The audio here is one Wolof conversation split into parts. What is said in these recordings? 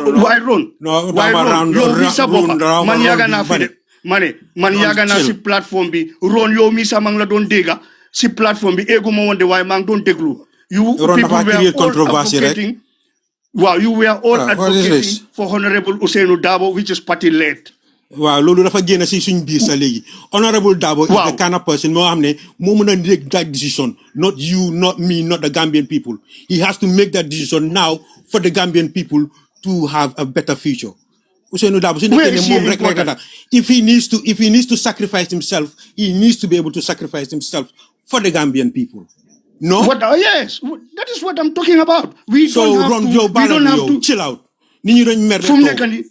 why run? Why run? Yo mi sa bopa. Man yaga na fi de. Man yaga na si platform bi. Run yo mi sa mang la don dega. Si platform bi ego mo wonde why mang don deglu. You people were all advocating. Wow, you were all advocating for Honorable Ousainou Darboe, which is party led. Wow, lolu dafa génn ci suñ biir sa léegi. Honorable Darboe is the kind of person moo xam ne moo mën a make that decision, not you, not me, not the Gambian people. He has to make that decision now for the Gambian people to have a better future. Ousainou Darboe su nekkee ne moom rek if he needs to sacrifice himself, he needs to be able to sacrifice himself for the Gambian people. No? Yes, that is what I'm talking about. We don't have to chill out. The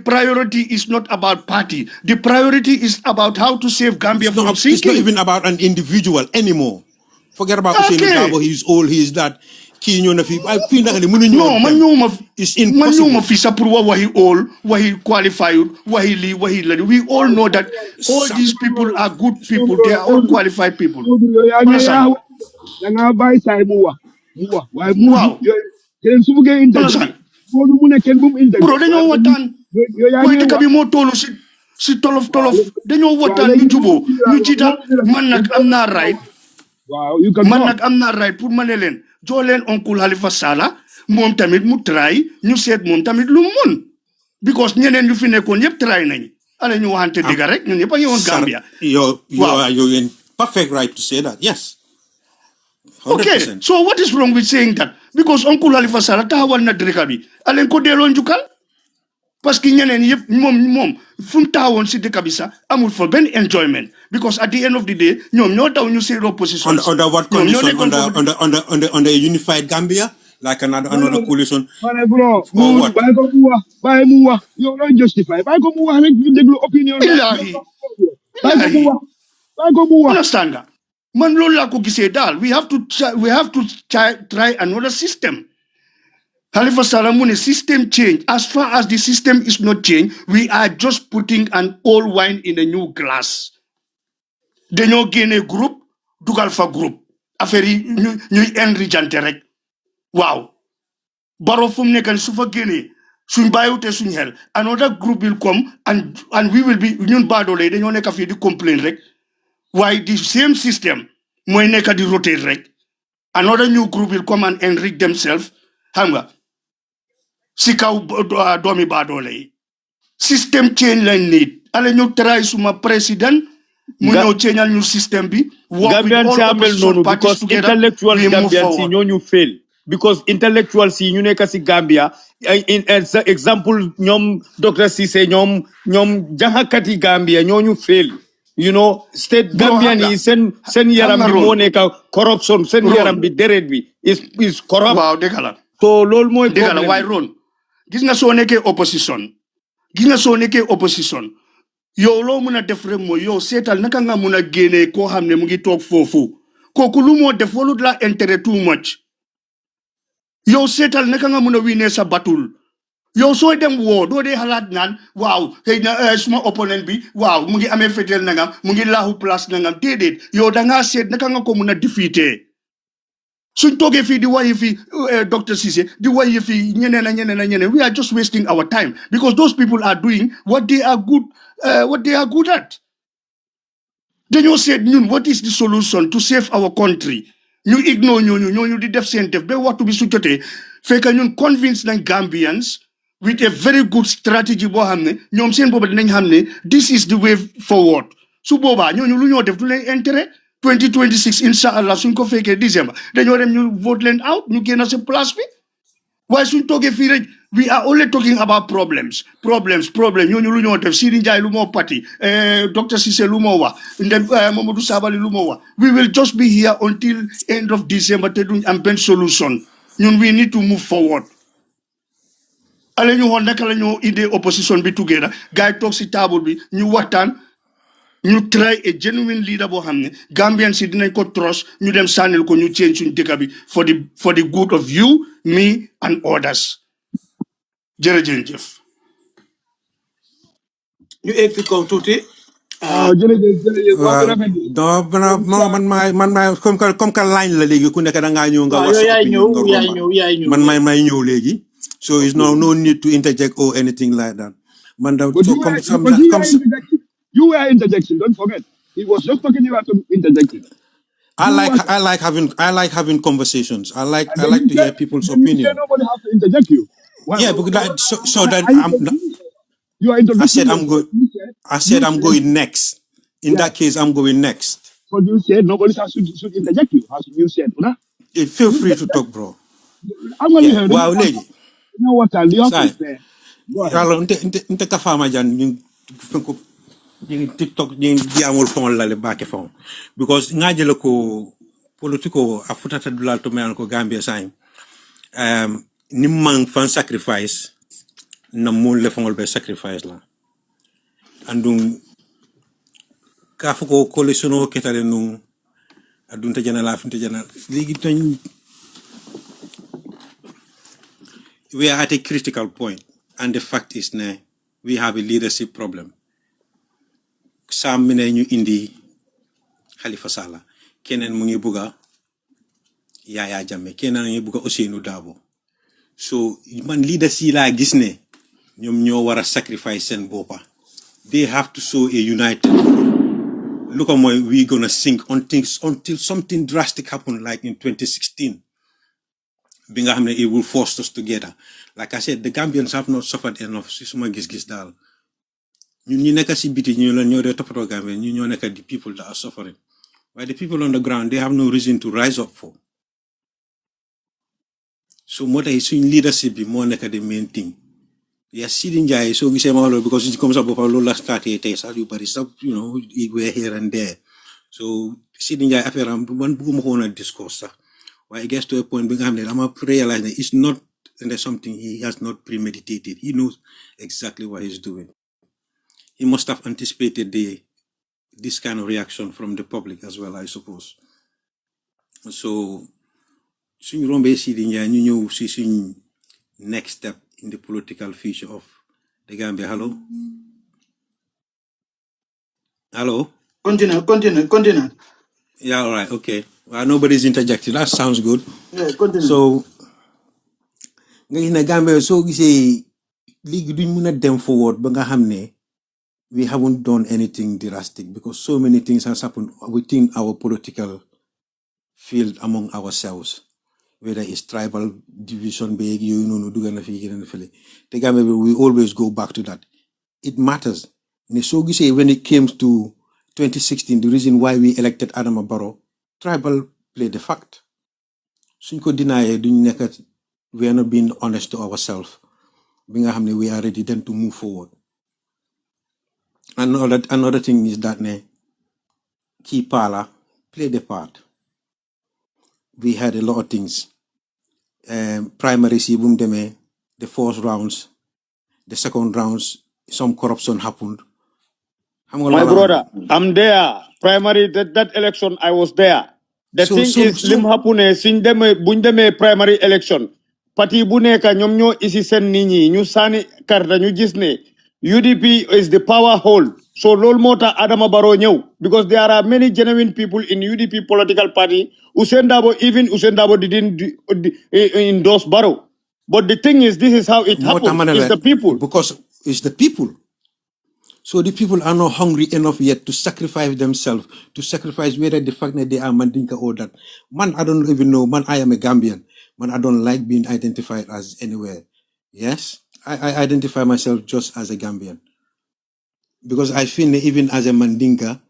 priority is not about party. The priority is about how to save Gambia from sinking. It's not even about an individual anymore. Forget about Ousainou Darboe. He's old. He's that. No, it's impossible. He old, why he qualified, why he leave, why he led. We all know that all these people are good people. They are all qualified people. Understand? Bro, they know what done. Why they can be more tolo si tolof. They know what done. You jubo, you jita. Man, I'm not right. Wow, you can. Man, I'm not right. Put manelen. Jolen Uncle Halifa Sallah. Mom tamit mu try. You said mom tamit lumun. Because ñeneen ñu fi nekkon yépp try nañ. Ala ñu waxante diga rek ñun ñëpp a ngi woon Gambia. You're in perfect right to say that. Yes. 100%. Okay, so what is wrong with saying that? Because Uncle Halifa Sallah taxawal na dëkk bi. Alen ko delloo njukkal. Parce que ñeneen yëpp moom fu mu taxawoon si dëkk bi sax amul for benn enjoyment. Because at the end of the day, ñoom ñoo taw ñu seen opposition. Under what condition? Under a unified Gambia? Like another coalition? Bro, bàyyi mu wax yow looy justify bàyyi ko mu wax rek ñu déglu opinion. Bàyyi ko mu wax. Understand nga? Man loolu laa ko gisee daal. We have to try another system. Halifa Sallah mu ne system change. As far as the system is not changed, we are just putting an old wine in a new glass. Dañoo génne groupe dugal fa groupe affaire yi ñuy enrichante rek waaw Barrow fu mu nekk su fa génnee suñ bàyyiwute suñ xel another group will come and we will be ñun baadoole dañoo nekk fii di complain rek waaye the same system mooy nekk di rotate rek another new group will come and enrich themselves xam nga si kaw doomi baadoole yi system change lañ need ala ñu try suma président mu ñëw changeal ñu système bi. Gambian si amel noonu because intellectual Gambian si ñoo ñu fail because intellectual si ñu nekk si Gambia in example ñoom Dr. Cissé ñoom jaxakati Gambia ñoo ñu fail. You know, state Gambian yi seen yaram bi moo nekk corruption seen yaram bi deret bi is corrupt. Waaw dëgg la. So loolu mooy problème. Dëgg la waaye ron gis nga soo nekkee opposition. Yow loo mën a def rek mooy yow seetal naka nga mën a génnee koo xam ne mu ngi toog foofu kooku lu moo def walut la intérêt too much yow seetal naka nga mën a winee sa batul yow sooy dem woo doo dee xalaat naan waaw xëy na suma opponent bi waaw mu ngi amee fetel nangam mu ngi laaxu place nangam déedéet yow dangaa seet naka nga ko mën a defeater suñ toogee fii di wayi fii Dr. Cissé di wayi fii ñeneen we are just wasting our time because those people are doing what they are good at. Dañoo seet ñun what is the solution to save our country ñu ignore ñooñu di def seen def ba waxtu bi su jotee fekk ñun convince nañ Gambians with a very good strategy boo xam ne ñoom seen booba dinañ xam ne this is the way forward su boobaa ñooñu lu ñoo def du leen intérêt 2026 incha allah suñ ko fekkee December dañoo dem ñu vote leen out ñu génn sa place bi waaye suñ toogee fii rek we are only talking about problems ñooñu lu ñoo def Sidi Njie lu moo pati Dr. Cissé lu moo wax ndem Mamadou Sabally lu moo wax we will just be here until end of December te duñ am benn solution ñun we need to move forward ale ñu xool naka la ñoo idée opposition bi together gars yi toog si table bi ñu waxtaan ñu try a genuine leader boo xam ne Gambian si dinañ ko trust ñu dem sànnil ko ñu change suñu dëkk bi for the good of you me and others jërëjëf. ñu egg fi kaw tuuti. jërëjëf. man maay comme que line la léegi ku nekk da ngaa ñëw nga wax. yaay ñëw man may ñëw léegi. So it's no need to interject or anything like that. Man, But so you were interjection. Don't forget. He was just talking about interjecting. I like having conversations. I like to hear people's then you say opinion. nobody has to interject you. Yeah, because you are introducing yourself. I said I'm going next. In that case, I'm going next. But you said nobody should interject you. As you said, Feel free to talk, bro. I'm going to Yeah, wow, lady. You know what? I'll say. Go ahead. Nte kafama jan TikTok di amul fon la le baake fon because ngajele ko politiko afutata dulal to men ko Gambia sign nimman fan sacrifice na mo le fon be sacrifice la andum ka fuko coalition ketale nu adunta jana la funta jana ligi tan we are at a critical point and the fact is we have a leadership problem. Sam mine ñu indi Khalifa Sallah kenen mu ngi buga Yaya Jammeh kenen ngi buga Ousainou Dabo so man leadership la gis ne ñom ñoo wara sacrifice sen bopa. They have to show a united front. Look at my we gonna sink until something drastic happen like in 2016. Binga hamne it will force us together. Like I said, the Gambians have not suffered enough. Si suma gis dal. Ñun ñi nekk ci biti ñu la ñoo dé topato Gambia ñu ñoo nekk the people that are suffering. But the people on the ground, they have no reason to rise up for. So what is in leadership be more like the main thing. Yes, sitting jay so we say malo because it comes up with a lola start everybody stop, we're here and there. So sitting jay after one boom discourse. Why it gets to a point being I'm realizing it's not and there's something he has not premeditated. He knows exactly what he's doing. He must have anticipated this kind of reaction from the public as well, I suppose. So suñ rombé Sidi Ndiaye ñu ñëw ci suñ next step in the political future of the Gambia. Hello? Continue. Yeah, all right, okay. Well, nobody's interjecting. That sounds good. Yeah, continue. So, nga gis ne Gambia soo gisee léegi duñ mën a dem forward ba nga xam ne we haven't done anything drastic because so many things has happened within our political field among ourselves. Whether it's tribal division, big, the Gambia, we always go back to that. It matters. When it came to 2016, the reason why we elected Adama Barrow, tribal played the fact. So you could deny we are not being honest to ourselves. We are ready then to move forward. Another thing is that Key Pala played the part. We had a lot of things. Primary the first rounds, the second rounds, some corruption happened. My brother, I'm there. Primary that election, I was there. The thing is, lim hapune sin deme bundeme primary election. Parti buneka nyomnyo isi sen nini ñu sani karta ñu gis ne UDP is the power hold. So lol mota Adama Barrow ñew because there are many genuine people in UDP political party. Usain Dabo didn't endorse Barrow. But the thing is, this is how it happens. It's the people. Because it's the people. So the people are not hungry enough yet to sacrifice themselves, to sacrifice whether the fact that they are Mandinka or that. Man, I don't even know. Man, I am a Gambian. Man, I don't like being identified as anywhere. Yes, I identify myself just as a Gambian. Because I feel that even as a Mandinka,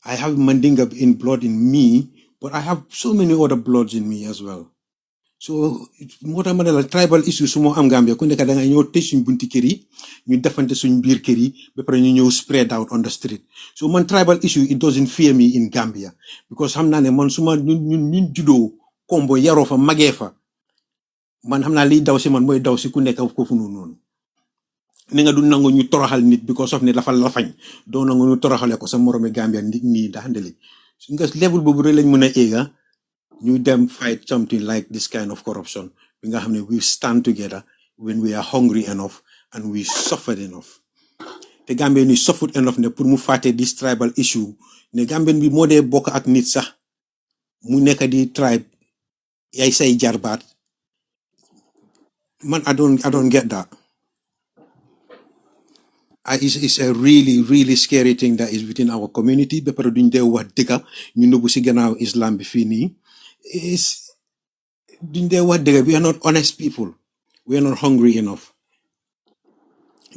I have Mandinka in blood in me, but I have so many other bloods in me as well. So moo tax ma ne la tribal issue su moo am Gambia ku nekk da nga ñëw tëj suñ bunti kër yi ñu defante suñ biir kër yi ba pare ñu ñëw spread out on the street. So man tribal issue it doesn't fear me in Gambia because xam naa ne man suma ñun juddoo kombo yaroo fa magee fa man xam naa liy daw si man mooy daw si ku nekk foofu noonu ne nga du nangu ñu toroxal nit because of ne dafa lafañ doo nangu ñu toroxale ko sa moromi Gambia nit nii daxandeli nga level boobu rek lañ mën a éega ñu dem fight something like this kind of corruption. We stand together when we are hungry enough and we suffered enough. The Gambian is suffered enough pour mu fight this tribal issue. The Gambian bi moo dee bokk ak nit sax mu nekk di tribe yaay say jarbaat Man, I don't get that. It's a really, really scary thing that is within our community. Be pare duñ dee wax dëgga ñu nëbbu si gannaaw Islam bi fii nii. Duñ dee wax dëgga. We are not honest people. We are not hungry enough.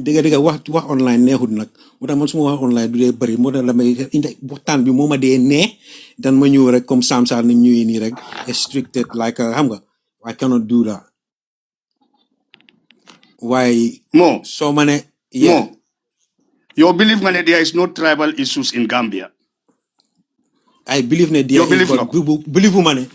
Dëgga wax online neexut nag moo tax man su ma wax online du dee bëri moo tax la may indi waxtaan bi moo ma dee nee dan ma ñëw rek comme Sam Sarr ni ñëwee nii rek restricted like xam nga I cannot do that. Why? Mo. So many. Yeah. Mo. You believe that there is no tribal issues in Gambia? I believe that there is, but believe money,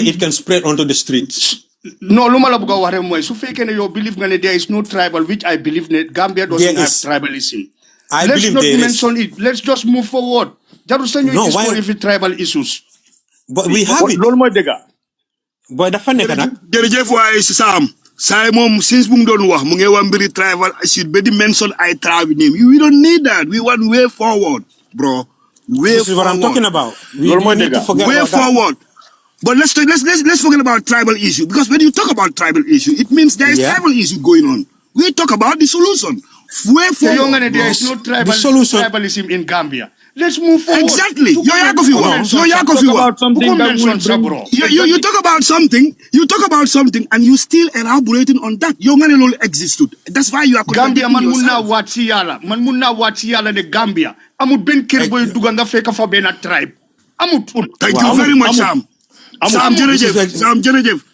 it can spread onto the streets. No, luma la buga ware moy su fekene you believe that there is no tribal, which I believe that Gambia doesn't have tribalism. Let's not mention it. Let's just move forward. No, why if tribal issues? But we have it. But the funny jërëjëf waay Sam say mom since bu mu doon wax mu ngi wax mbiri tribal issue be di mention I tribe name. We don't need that. We want way forward, bro. This is what I'm talking about. We need to forget way forward. But let's forget about tribal issue, because when you talk about tribal issue, it means there is tribal issue going on. We talk about the solution. Way forward. There is no tribalism in Gambia. Let's move forward. Exactly. You talk about something. You talk about something, and you still elaborating on that. Your money will exist. That's why you are Gambia man munna watiyala. Man munna watiyala de Gambia. Amut ben kirboy duganga feka for ben a tribe. Amut. Thank you very much, Sam. Sam Jerejef.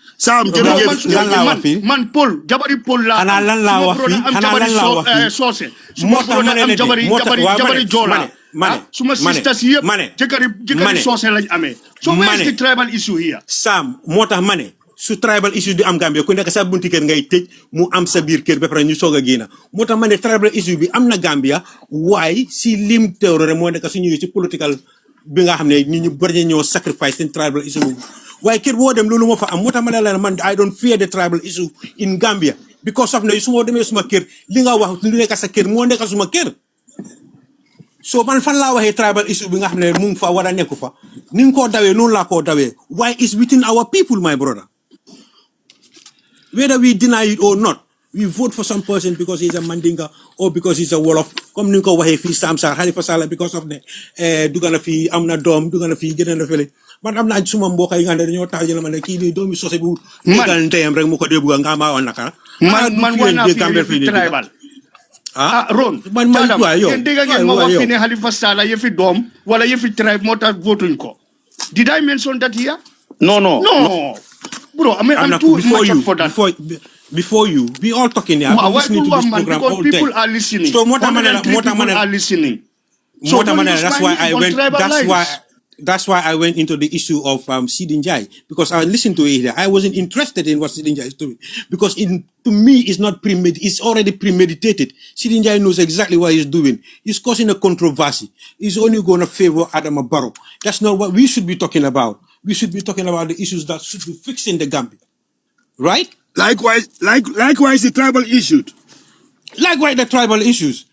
Man Paul, Jabari Paul la. Ana lan la wax fi, ana lan la wax fi. Sose. Suma brother am Jabari Jola. Suma sisters yep. Jekari Sose lañ amé. So where is the tribal issue here? Sam, motax mané su tribal issue di am Gambia ku nek sa bunti kër ngay tej mu am sa biir kër ba pare ñu soga gëna. Motax mané tribal issue bi am na Gambia, why si lim terror mo nek suñu ci political bi nga xamné ñu bari ñoo sacrifice in tribal issue. Why kër bo dem lolu mo fa am motax mané la man I don't fear the tribal issue in Gambia because of na su mo demé suma kër li nga wax lu nek sa kër mo nek suma kër. So man fan la waxe tribal issue bi nga xamné mu ngi fa wara nekku fa ni nga ko dawé non la ko dawé. Why is within our people, my brother? Whether we deny it or not, we vote for some person because he's a Mandinga or because he's a Wolof. Comme ni ko waxe fi Sam Sarr Halifa Sallah because of the dugana fi amna dom dugana fi gëna na fele. Man amna suma mbokay nga dañu tax jël man ki ni doomi sosé bu negal ndeyam rek mu ko debu nga ma won naka. Man wana fi tribal. Ron, man yo. Dega ngeen ma wax fi ne Halifa Sallah yefi dom wala yefi tribe motax votuñ ko. Did I mention that here? No. Bro, I'm too much for that. Before you, we all talking here. I'm listening to this program all day. People are listening. So people are listening. So that's why I went into the issue of Sidin Jai, because I listened to it here. I wasn't interested in what Sidin Jai is doing because to me it's not premeditated. It's already premeditated. Sidin Jai knows exactly what he's doing. He's causing a controversy. He's only going to favor Adama Barrow. That's not what we should be talking about. We should be talking about the issues that should be fixed in the Gambia, right? Likewise, the tribal issues. Likewise, the tribal issues.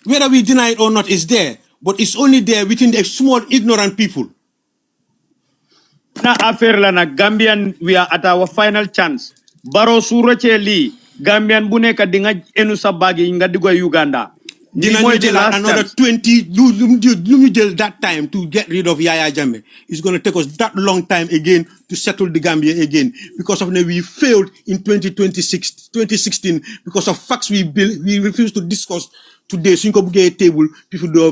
Whether we deny it or not is there, but it's only there within the small ignorant people. Na affaire la na Gambian, we are at our final chance. Baro surache li Gambian bu nek di nga enu sa bagi nga digo Uganda. Another 20 that time to get rid of Yaya Jammeh. It's going to take us that long time again to settle the Gambia again because of we failed in 2016 because of facts we refused to discuss today. So table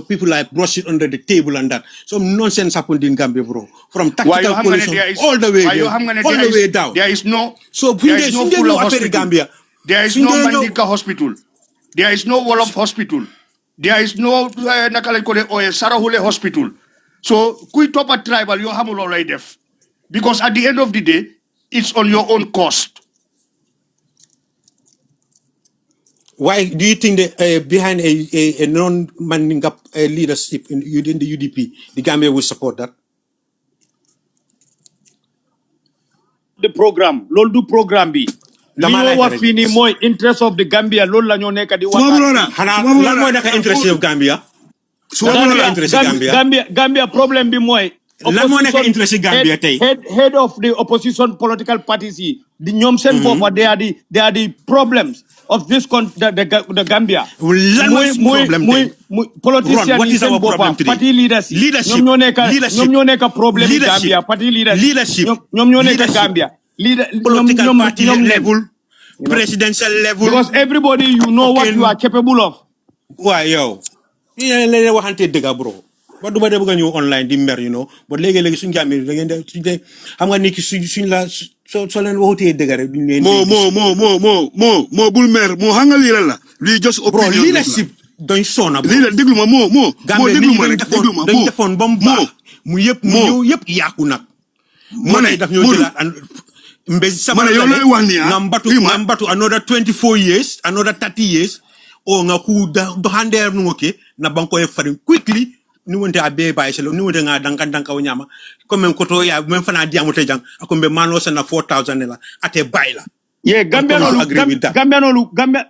people like brush it under the table and that. Some nonsense happened in Gambia, bro. From tactical position all the way down. There is no full hospital. Gambia. There is no Mandinka hospital. There is no Wolof hospital. There is no Sarahule hospital. So, kui top a tribal, you have already def. Because at the end of the day, it's on your own cost. Why do you think that behind a non-Mandinka leadership within the UDP, the Gambia will support that? The program, lol program bi. More interest of the Gambia lol la ñoo nekk di wax lan moy naka interest of Gambia Gambia problem bi moy lan moo nekk interest ci Gambia tey head of the opposition political parties yi di ñoom seen boppa they are the problems of this the Gambia lan mooy problème tey muy politician yi seen boppa party leaders yi ñoom ñoo nekk problème yi Gambia party leadership ñoom ñoo nekk Gambia political party level presidential level because everybody you know what you are capable of waaw yow leen waxante dëgg bro ba duma dem nga ñëw online di mer you know ba léegi suñu jàmm da ngeen de suñ de xam nga ni ki suñ la so leen waxutee dëgg rek duñ leen moo bul mer moo xam nga lii la lii just opinion bro leadership doñ sona bro lii la déglu ma moo déglu ma rek déglu ma dañ defoon ba mu baax mu yëpp yàqu nag ma ne daf ñoo jëlaat mbé sama yow lay wax ni nga mbatu another 24 years another 30 years o nga ku doxandeer nu ngoke na banko e fari quickly ni wonte abe bay selo ni wonte nga danka o nyama comme koto ya même fana diamu te jang akombe mano sana 4000 la ate bay la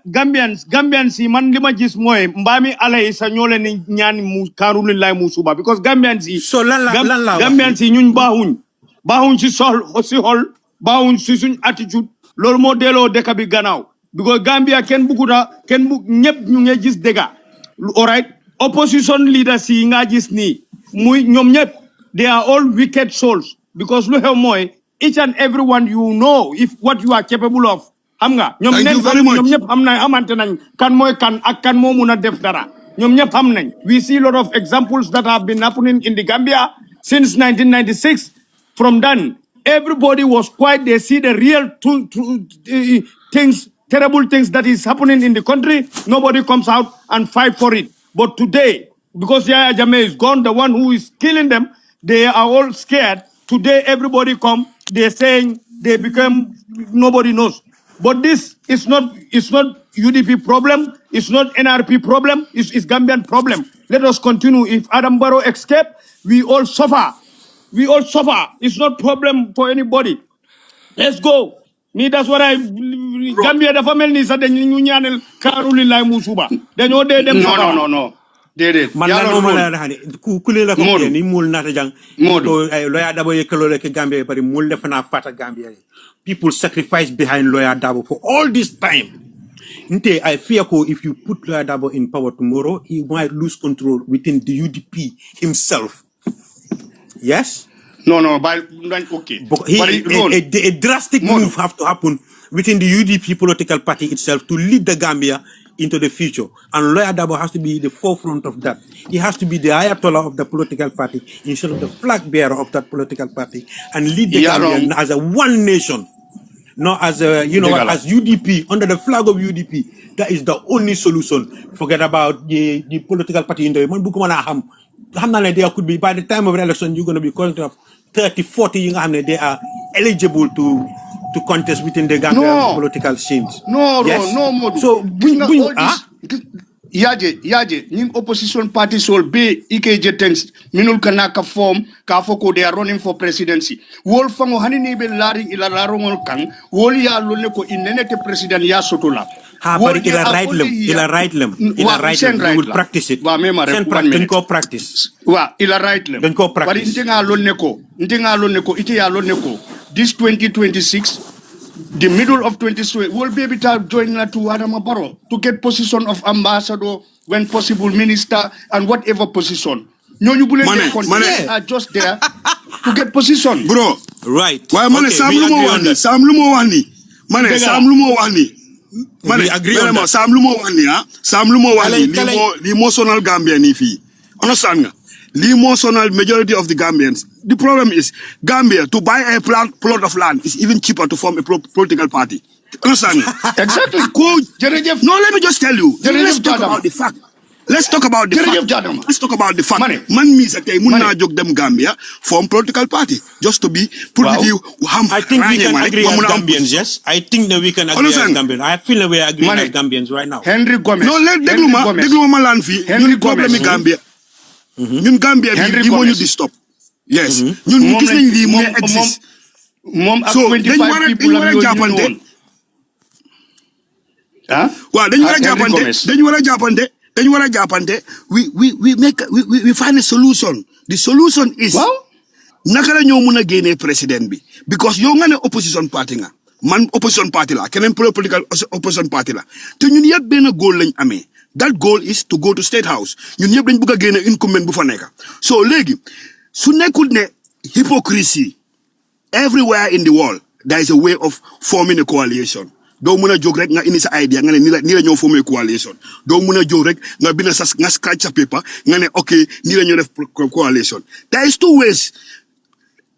Gambians si man lima gis moy mbami alay sa ñole ni ñaan mu karul lay mu suba because Gambians si so lan la Gambians si ñun baaxuñ ci hol baaxuñ ci suñ attitude lolu mo delo deka bi gannaaw because Gambia ñep ñu ngi gis dega all right opposition leaders yi nga gis ni muy ñom ñep they are all wicked souls because lu xew moy each and everyone you know if what you are capable of xam nga ñom ñep am na amante nañ kan moy kan ak kan mo mëna def dara ñom ñep am nañ we see a lot of examples that have been happening in the Gambia since 1996 from then everybody was quiet they see the real things terrible things that is happening in the country nobody comes out and fight for it but today because Yaya Jammeh is gone the one who is killing them they are all scared today everybody come they're saying they become nobody knows but this is not UDP problem it's not NRP problem it's Gambian problem let us continue if Adam Barrow escape we all suffer it's not problem for anybody let's go me that's what I Gambia dafa melni sa dañ ñu ñaanal karuli lay mu suba dañoo dé dem non déedéet man la no mala xani ku le la ko ni mul nata jang to ay Lawyer Darboe yekalo rek Gambia bari mul defana fata Gambia people sacrifice behind Lawyer Darboe for all this time nte I fear ko if you put Lawyer Darboe in power tomorrow he might lose control within the UDP himself yes no but okay a drastic move have to happen within the UDP political party itself to lead the Gambia into the future and Lawyer Darboe has to be the forefront of that he has to be the ayatollah of the political party instead of the flag bearer of that political party and lead the Gambia as a one nation not as a as UDP under the flag of UDP that is the only solution forget about the political party in the man bu ko mëna xam na there could be by the time of the election you're going to be counting up 30-40 yi nga xam ne they are eligible to contest within the Gambia political scenes no so yaje ñing opposition party sol be IKJ things minul kanaka form ka foko they are running for presidency wol fango hanini be lari ila larongol kan wol ya lonne ko inenete president ya sotola but ila right lem you will practice it dañ ko practice ila right lem dañ ko practice bari ntinga lonne ko ite ya lonne ko this 2026 the middle of 2020 will be able to join to Adama Barrow to get position of ambassador when possible minister and whatever position ñooñu bu leen are just there to get position bro right waaye mané Sam lu mo wax ni Sam lu mo wax ni vraiment Sam lu mo wax ni li mo sonal Gambia ni fi understand nga li mo sonal majority of the Gambians the problem is Gambia to buy a plot of land is even cheaper to form a political party understand exactly no let me just tell you let's talk about the fact man mi sa tay mun na jog dem Gambia form political party just to be put with you I think we can agree as Gambians yes I think that we can agree as Gambians I feel that we are agreeing as Gambians right now Henry Gomez no let deglu ma lan fi ñun problème Gambia ñun Gambia bi li mo ñu di stop yes ñun gis nañ li mo exist mom ak 25 people la ñu jappante dañu wara jappante we find a solution the solution is naka la ñoo mëna génné président bi because yow nga né opposition party nga man opposition party la keneen political opposition party la te ñun yëpp benn goal lañ amee that goal is to go to State House ñun yëpp dañ bëgg a génne incumbent bu fa nekk so léegi su nekkul ne hypocrisy everywhere in the world there is a way of forming a coalition doo mën a jóg rek nga indi sa idea nga ne nii la ñoo former coalition doo mën a jóg rek nga bind sa nga scratch sa paper nga ne ok nii la ñoo def coalition there is two ways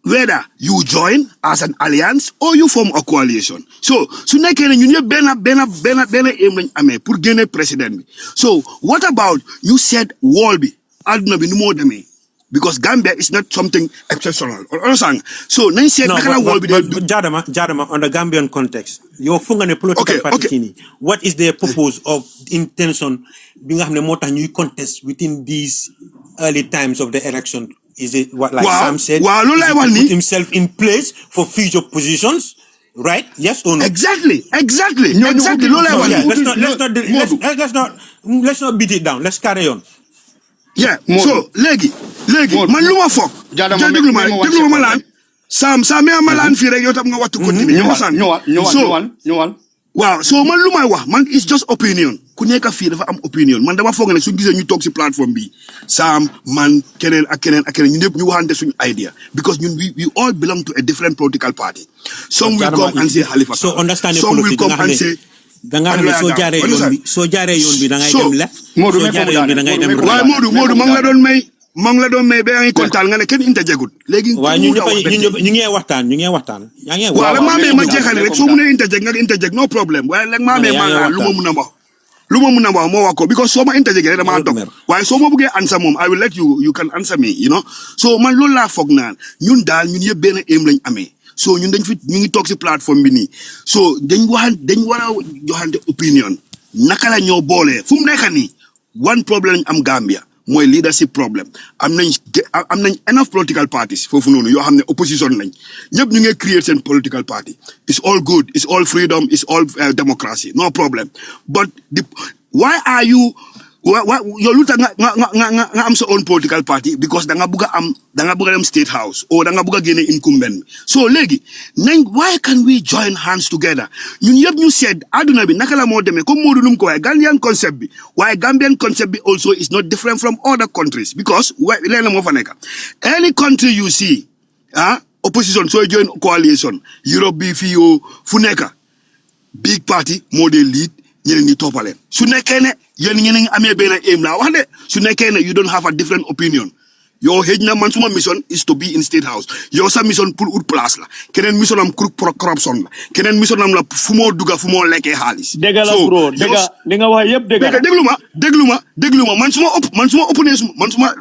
whether you join as an alliance or you form a coalition. So, su nekkee ne ñun yëpp benn aim lañ amee pour génne président bi. So, what about you said wall bi àdduna bi nu moo demee because Gambia is not something exceptional. Understand? So, nañ seet naka la wall bi de. Jadama, on the Gambian context, yow fu nga ne political party ni what is the purpose of intention bi nga xam ne moo tax ñuy contest within these early times of the election? Is it what like Sam said? Is it to put himself in place for future positions, right? Yes or no? Exactly. Let's not beat it down. Let's carry on. Yeah. So legi man luma fok. Déglu ma lan. Sam ma lan fi rek yow tam nga wattu continue. ñëwal. Waaw so man lumay wax man is just opinion. Ku nekk fii dafa am opinion man dama foog ne suñu gisee ñu toog si plateforme bi Sam man keneen ak keneen ñu ñëpp ñu waxante suñu idea because ñun we all belong to a different political party. Some will come and say Halifa. So understand some will come and say danga xam ne soo jaaree yoon bi da ngay dem left. Modou waaye Modou ma ngi la doon may ba ngi kontaan nga ne kenn interjegut léegi waaye ñu ngi waxtaan yaa ngi waaw maa mee ma jeexale rek soo mënee interject no problem waaye léegi maa mee ma lu ma mun a wax moo wax ko because soo ma interject rek dama dog waaye soo ma bëggee answer moom I will let you can answer me you know so man loolu laa foog naan ñun daal ñun yëpp benn aim lañ amee so ñun ñu ngi toog si plateforme bi nii so dañ war a joxante opinion naka la ñoo boolee fu mu nekk nii one problem lañ am Gambia mooy leadership problem am nañ enough political parties foofu noonu yoo xam ne opposition lañ ñëpp ñu ngi create seen political party it's all good it's all freedom it's all democracy no problem but why are you yow lu tax nga am sa own political party because da nga bëgg a dem State House or da nga bëgg a génne incumbent so léegi why can we join hands together ñun yëpp ñu seet àdduna bi naka la moo demee comme Modou num ko waaye Gambian concept bi waaye Gambian concept bi also is not different from other countries because leen la moo fa nekk any country you see opposition so join coalition Europe bi fii yoo fu nekk big party moo dee lead ñeneen ñi toppaleen su nekkee ne yéen ñeneen amee benn aim laa wax de su nekkee ne you don't have a different opinion yow xëj na man suma mission is to be in State House yow sa mission pour ut place la keneen mission am corruption la keneen mission am la fu moo dugga fu moo lekkee xaalis dégg la bro li nga wax yëpp dégg déglu ma man suma opponent man suma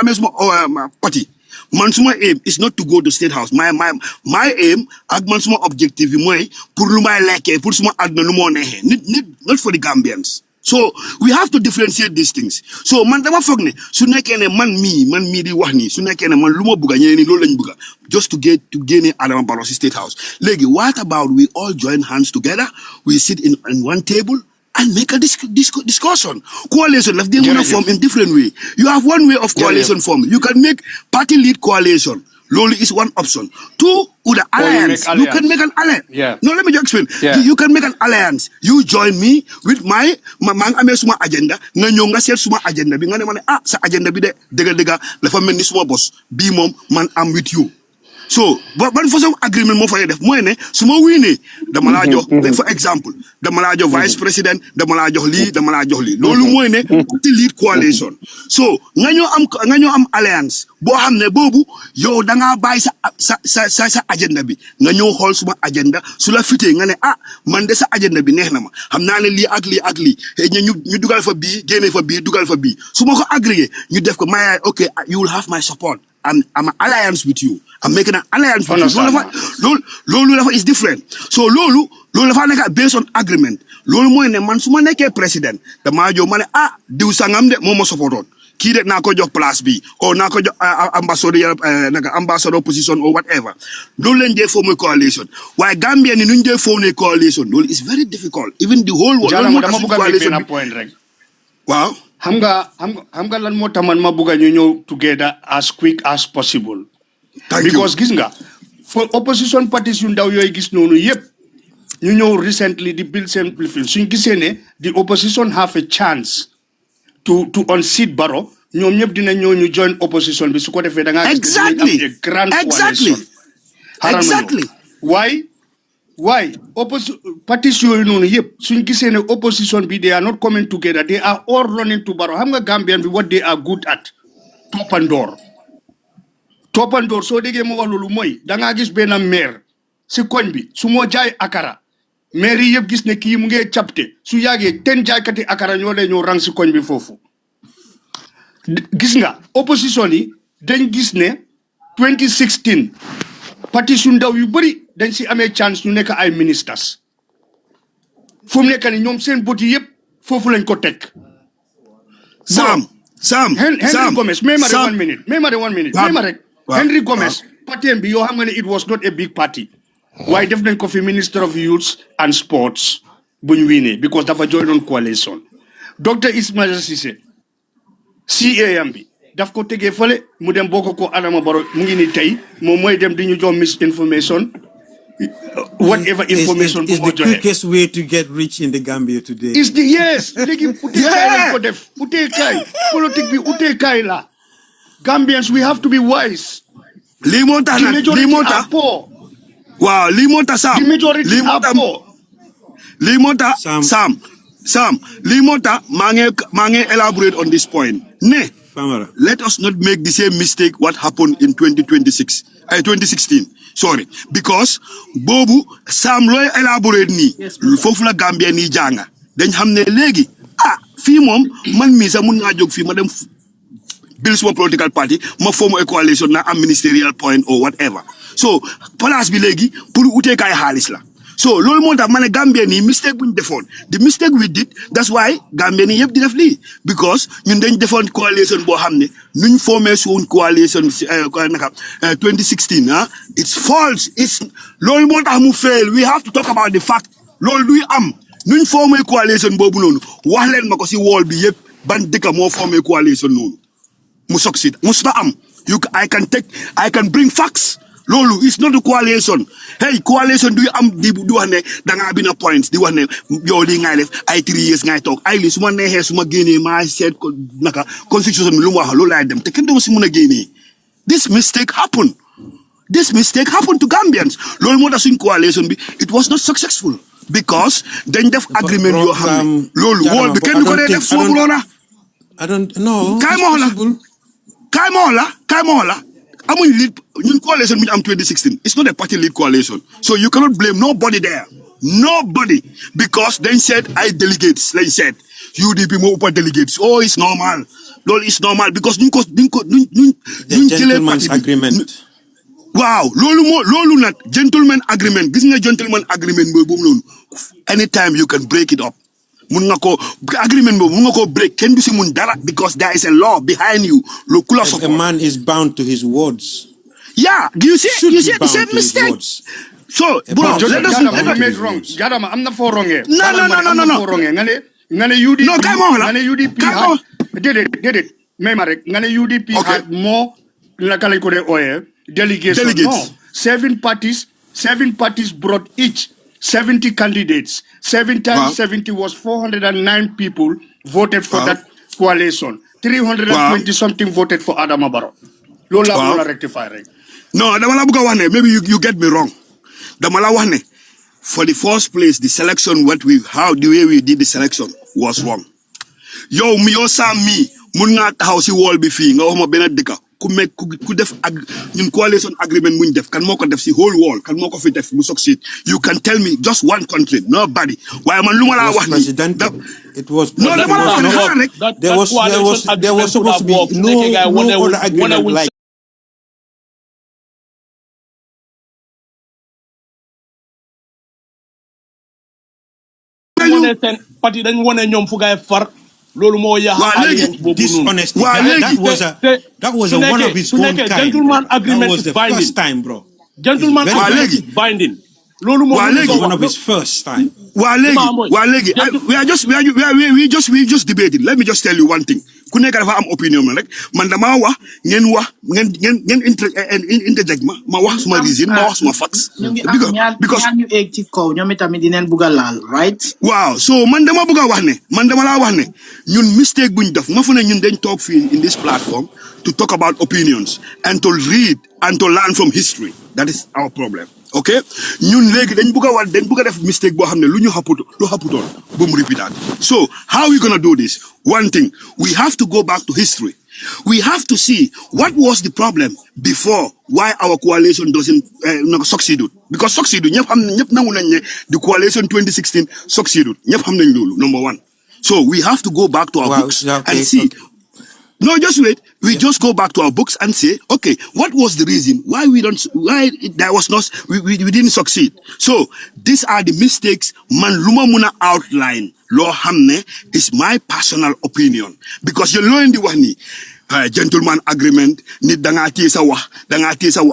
amee suma parti man suma aim is not to go to State House my aim ak man suma objective yi mooy pour lu may lekkee pour suma àdduna lu moo neexee nit not for the Gambians so we have to differentiate these things so man dama foog ne su nekkee ne man mii di wax nii su nekkee ne man lu ma bëgga ñeneen ni loolu lañ bëgga just to génne Adama Barrow si State House léegi what about we all join hands together we sit in one table and make a discussion. Coalition, left them form in different way. You have one way of coalition form. You can make party lead coalition. Loli is one option. Two, with the alliance. You can make an alliance. Yeah. No, let me just explain. Yeah. You can make an alliance. You join me with my suma agenda. Nga nyonga set suma agenda. Bi nga ne sa agenda bi de dega la fa melni suma boss. Bi mom man am with you. So, but for some agreement mo fay def moy ne suma winé dama la jox for example dama la jox vice president dama la jox li lolu moy ne party lead coalition so nga ñoo am alliance bo xamne bobu yow da nga bay sa agenda bi nga ñoo xol suma agenda su la fité nga ne man de sa agenda bi neex na ma xamna ne li ak li ñu dugal fa bi génné fa bi dugal fa bi suma ko agréé ñu def ko may okay you will have my support I'm an alliance with you. I'm making an alliance with you. Lolu is different. So lolu dafa nek based on agreement. Lolu moy ne man suma nekkee president dama jox mané diw sangam de mo supporton. Ki de na ko jox place bi or na ko jox ambassador position or whatever. Lolu len dé form coalition. Why Gambia ni ñu dé form coalition. Lolu is very difficult. Even the whole world. Dama bëgg a point rek. Wow. xam nga lan moo tax man ma bëgg ñu ñëw together as quick as possible Because gis nga for opposition parties yu ndaw yoy gis nonu yep ñu ñëw recently di build seen suñ gisee ne the opposition have a chance to unseat Barrow ñoom ñëpp dina ñëw ñu join opposition bi su ko defee da nga exactly a grand coalition exactly why parties yooyu noonu yëpp suñ gisee ne opposition bi they are not coming together, they are all running to Barrow. Xam nga Gambian bi what they are good at toppandoor soo déggee ma wax loolu mooy da ngaa gis benn maire si koñ bi su moo jaay akara maire yi yëpp gis ne kii mu ngee capte su yàggee 10 jaaykati akara ñoo lay ñëw rang si koñ bi foofu gis nga opposition yi dañ gis ne 2016 parti su ndaw yu bëri dañ si amee chance ñu nekk ay ministers fu mu nekk ni ñoom seen bët yi yëpp foofu lañ ko teg Sam Henry Gomez may ma rek 1 minute Henry Gomez parti bi yoo xam nga ne it was not a big party waaye def nañ ko fi Minister of Youth and Sports buñ wiinee because dafa join on coalition Dr Ismaila Cissé CAM bi daf ko tegee fële mu dem bokk ko Adama Barrow mu ngi ni tey moom mooy dem di ñu jox misinformation whatever information is the quickest way to get rich in the Gambia today. Is the yes léegi uteekaay lañ ko def uteekaay politique bi uteekaay la Gambians we have to be wise. lii moo tax waaw lii moo tax Sam lii moo tax Sam lii moo tax maa ngi elaborate on this point ne let us not make the same mistake what happened in 2016 sorry because boobu Sam looy elaborate nii foofu la Gambia nii jànga dañ xam ne léegi fii moom man mii sax mun naa jóg fii ma dem build suma political party ma form a coalition na am ministerial point or whatever so place bi léegi pour uteekaay xaalis la so loolu moo tax ma ne Gambia nii mistake buñ defoon the mistake we did that's why Gambia nii yëpp di def lii because ñun dañ defoon coalition boo xam ne nuñ formé suñ coalition 2016 it's false loolu moo tax mu fail we have to talk about the fact loolu duy am nuñ formé coalition boobu noonu wax leen ma ko si wall bi yëpp ban dëkk moo formé coalition noonu mu succeed musta am I can bring facts loolu is not a coalition hey coalition du am di wax ne da ngaa bina points di wax ne yow lii ngay def ay 3 years ngay toog ay lii su ma neexee su ma génnee maa seet ko naka constitution bi lu mu wax loolu laay dem te kenn dama si mun a génnee this mistake happened to Gambians loolu moo tax suñ coalition bi it was not successful because dañ def agreement yoo xam ne loolu wóol bi kenn du ko dee def foofu loola I don't know. Kaay ma wax la amuñ lead ñun coalition bi ñu am 2016 it's not a party lead coalition so you cannot blame nobody there because they said ay delegates lañ said UDP moo ëppa delegates it's normal loolu is normal because duñ jëlee parti agreement waaw loolu nag gentleman agreement gis nga gentleman agreement boobu noonu anytime you can break it up mun nga ko agreement boobu mun nga ko break kenn du si mun dara because there is a law behind you lo kula a man is bound to his words you see the same mistake so bro let us make wrong Jadama am na foo wrongee no nga ne UDP no kay ma wax la nga ne UDP déedéet may ma rek nga ne UDP had more naka lañ ko dee ooyee delegation no 7 parties brought each 70 candidates 7 times 70 was 409 people voted for that coalition 320 something voted for Adama Barrow loolu la mën a rectify rek no dama la bëgg a wax ne maybe you get me wrong dama la wax ne for the first place the selection the way we did the selection was wrong yow Sam mi mun nga taxaw si wall bi fii nga wax ma benn dëkk ku def ñun coalition agreement muñ def kan moo ko def si whole wall kan moo ko fi def mu succeed you can tell me just one country nobody waaye man lu ma laa wax ni it was no dama la wax ne xaaral rek there was supposed to be no other agreement like parti dañ wone ñoom fu gaay far loolu moo dishonesty that was a one of his own kind gentleman agreement that was the first time bro gentleman agreement is binding loolu moo one of his first time we just debated let me just tell you one thing ku nekk dafa am opinion rek man dama wax ngeen interject ma wax suma reason ma wax suma facts because ñu egg ci kaw ñoom tamit dinañ bugg a laal right waaw so man dama bëgg a wax ne man dama laa wax ne ñun mistake buñ def ma fu ne ñun dañ toog fii in this platform to talk about opinions and to read and to learn from history. That is our problem. Okay? Ñun léegi dañ bëgg a def mistake boo xam ne lu xaputoon bu mu repeat that. So how are we gonna do this? One thing, we have to go back to history. We have to see what was the problem before why our coalition doesn't succeed. Because succeed, ñëpp nangu nañ ne the coalition 2016 succeeded. ñëpp xam nañ loolu, number one. So we have to go back to our books and see. No, just wait. We just go back to our books and say, okay, what was the reason why we didn't succeed? So these are the mistakes man luma muna outline. Lo hamne is my personal opinion because you learn the one gentleman agreement ni danga tiesa wax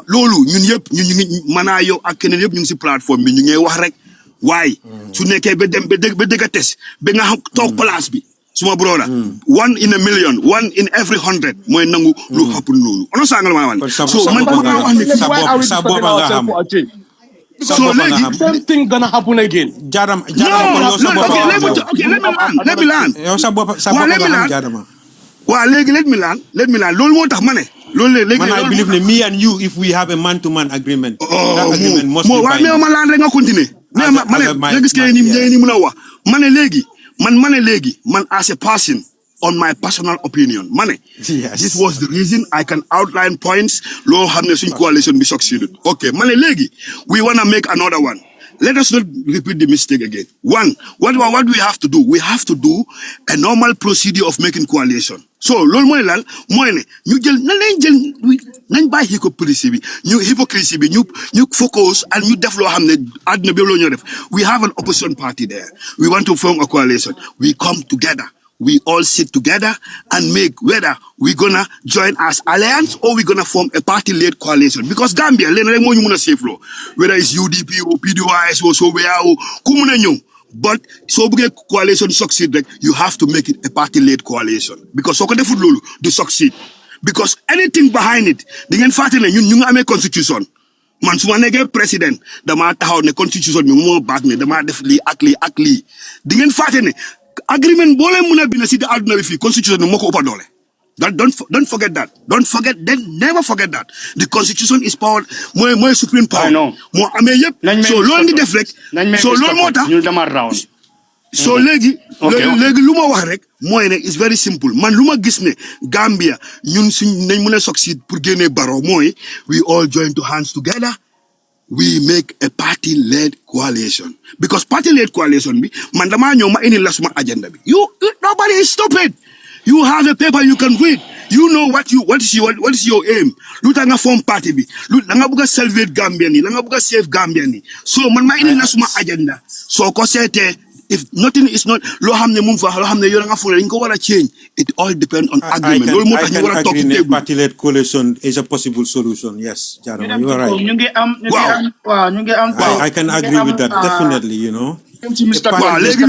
lolu ñun yep ñun mana yow ak keneen yep ñu ci platform bi ñu ngay wax rek why su nekké be dem be dega test be nga tok place bi suma brother 1 in a million 1 in every 100 moy nangu lu happen lolu ono sangal ma wan so man ko wax ni so the same thing gonna happen again let me learn lolu motax mané lolu legi man I believe ne me and you if we have a man to man agreement that agreement must be binding ma lan rek nga continuer mané gis ke ni mëna wax mané legi man as a person on my personal opinion mané this was the reason I can outline points lo xamné suñ coalition be succeeded okay mané legi we want to make another one. Let us not repeat the mistake again. One, what do we have to do? We have to do a normal procedure of making coalition. So, lol moy lan moy ne ñu jël nañ bay hypocrisy bi ñu focus and ñu def lo xamne aduna bi lo ñu def. We have an opposition party there. We want to form a coalition. We come together. We all sit together and make whether we're gonna join as alliance or we're gonna form a party-led coalition. Because Gambia, whether it's UDP or PDYS or so but so coalition succeed, you have to make it a party-led coalition. Because so to succeed. Because anything behind it, they can fight in a constitution. Man su ma nekkee président dama taxaw ne constitution bi moo baax ne dama def lii ak lii di ngeen fàtte ne agreement boo leen mën a bind si àdduna bi fii constitution bi moo ko ëppa doole. Don't forget that. Never forget that. The constitution is power mooy supreme power. moo amee yëpp. So loolu di def rek. So loolu moo tax ñu dama round. So léegi lu ma wax rek mooy ne it's very simple man lu ma gis ne Gambia ñun suñ nañ mën a succeed pour génnee Barrow mooy we all join hands together we make a party-led coalition because party-led coalition bi man damaa ñëw ma indi la suma agenda bi nobody is stupid. You have a paper you can read. You know what is your aim. Lu tax nga form party bi. Lu da nga bëgg a salvate Gambian yi, da nga bëgg a save Gambian yi. So man ma indi na suma agenda. So ko seetee if nothing is not loo xam ne mu fa loo xam ne yow nga foog dañ ko war a change. It all depends on agreement. Loolu moo tax ñu war a toog table. Party-led coalition is a possible solution. Yes, Jarama, you are right. I can agree with that definitely, you know. léegi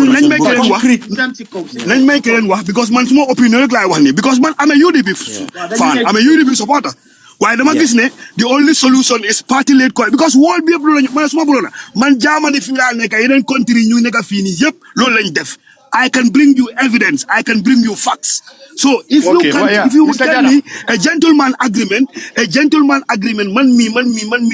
nañ may keneen wax because man suma opinion rek laay wax ni because man am a UDP fan am a UDP supporter waaye dama gis ne the only solution is party-led coalition because world bi yëpp loolu lañ man suma bro man Germany fi laa nekk yeneen country ñu nekk fii nii yëpp loolu lañ def I can bring you evidence. I can bring you facts. So if you tell me a gentleman agreement, man me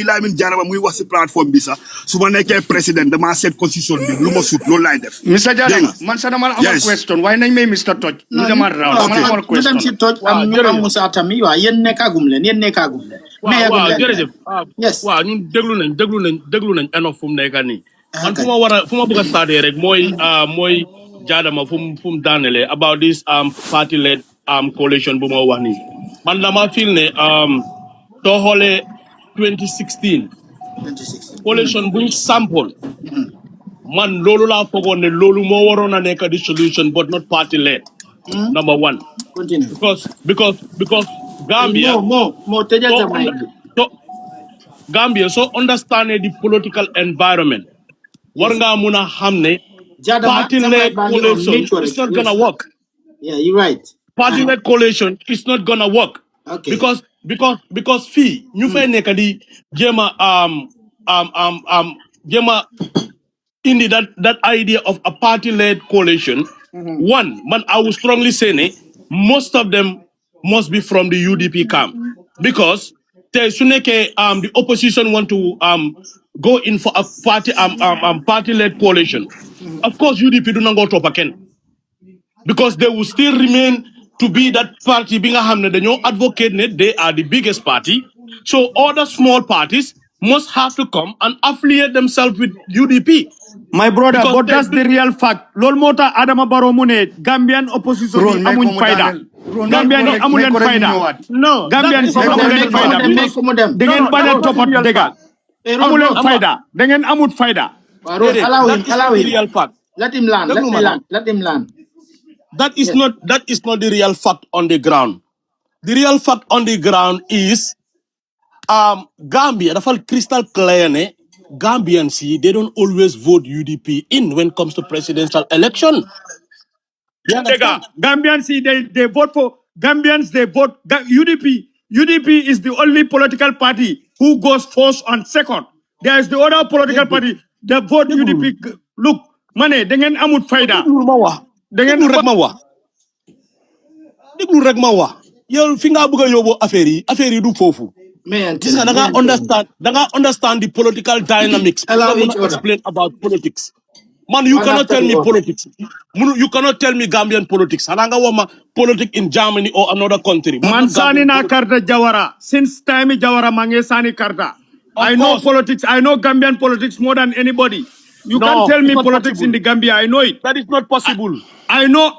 Lamin Jarama muy wax ci platform bi sax su ma nekkee président dama set constitution bi lu ma sut loolu laay def. Mr. Jarama man sa dama am question waaye nañ may Mr. Touch ñu dama round am question. Dem ci Touch am ñu am Moussa Tami waaw yéen nekkagum leen. waaw jërëjëf waaw ñun déglu nañ enough fu mu nekk nii. Man fu ma bëgg a starter rek mooy Jadama fu mu daanele about this party-led coalition bu ma wax nii man dama feel ne soo xoolee 2016 coalition buñ sample man loolu laa foogoon ne loolu moo waroon a nekk the solution but not party-led. Number one. Continue. Because Gambia Gambia so understanding the political environment war nga mun a xam ne party-led coalition is not gonna work. Yeah, you're right. party-led coalition is not gonna work. Okay. Because fee ñu fay nekk di jéema indi that idea of a party-led coalition. One, man, I would strongly say most of them must be from the UDP camp because the opposition want to go in for a party-led coalition. Of course, UDP do not go to again because they will still remain to be that party being a hamne. They advocate net, they are the biggest party. So other small parties must have to come and affiliate themselves with UDP. My brother, but that's the real fact. Lol mota Adama Barrow mune Gambian opposition amun faida. Gambian amulen faida. No, Gambian amulen faida. Dengan banyak topat dega. Amulen faida. Dengan amut faida. Allow him. Real fact. Let him land. Let him land. That is not the real fact on the ground. The real fact on the ground is Gambia, the fall crystal clear ne Gambians they don't always vote UDP in when it comes to presidential election. Gambians they vote for Gambians, they vote UDP. UDP is the only political party who goes first and second. There is the other political party that vote UDP. Look, money, dengan amut faida. Dengan rek ma wax yow fi nga bëgg yobo affaire yi du fofu. Gis nga da nga understand the political dynamics. Allow each other. Explain about politics. Man, you cannot tell me politics. You cannot tell me Gambian politics. Halanga wama politics in Germany or another country. Man sani na karta Jawara. Since time Jawara mange sani karta. I know politics. I know Gambian politics more than anybody. You can't tell me politics in the Gambia. I know it. That is not possible. I know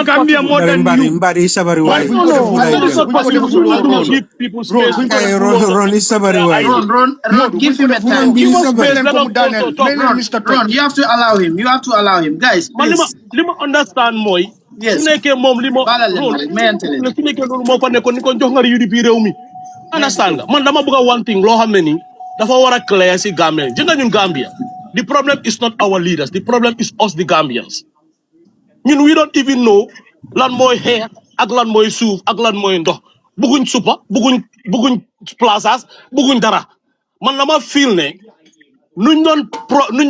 Gambia more than you. That is not possible. You give people space. Ron, give him a time. Ron, you have to allow him. Guys, please. Let me understand moy. Yes. Understand nga man dama bëgg one thing loo xam ne ni dafa war a clear si Gambia ji nga ñun Gambia the problem is not our leaders, the problem is us the Gambians. Ñun we don't even know lan mooy xeex ak lan mooy suuf ak lan mooy ndox bëgguñ supa bëgguñ plazas bëgguñ dara man dama feel ne nuñ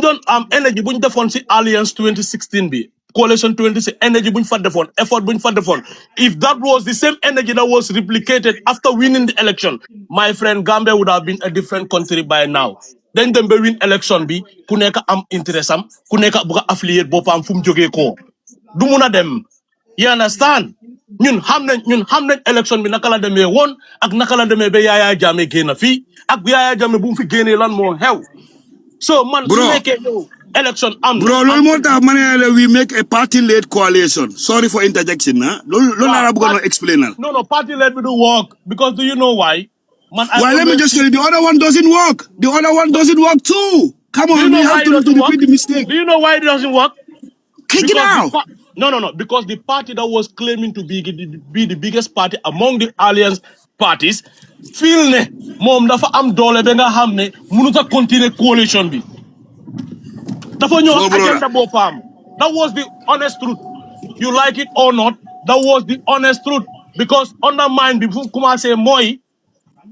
doon energy buñ defoon si alliance 2016 bi coalition 26 energy buñ fa defoon effort buñ fa defoon if that was the same energy that was replicated after winning the election, my friend, Gambia would have been a different country by now. Then dem be win election bi ku nekk am interest am ku nekk bëgg affiliate boppam fu mu jógee ko du mun a dem. You understand? ñun xam nañ election bi naka la demee woon ak naka la demee ba Yaya Jammeh génn fii ak Yaya Jammeh bu mu fi génnee lan moo xew. So man, su nekkee yow election am. Bro, loolu moo tax ma ne we make a party-led coalition. Sorry for interjection, huh? Loolu laa bëggoon a explain. No, party-led will work because do you know why? Man, let me just tell you, the other one doesn't work. The other one doesn't work too. Come on, we have to repeat the mistake. Do you know why it doesn't work? Kick it out. No. Because the party that was claiming to be the biggest party among the alliance parties, feel ne mom dafa am doole be nga xam ne mënut a continuer coalition bi. Dafa ñëw agenda boppam. That was the honest truth. You like it or not, that was the honest truth. Because undermine bi fu commencé mooy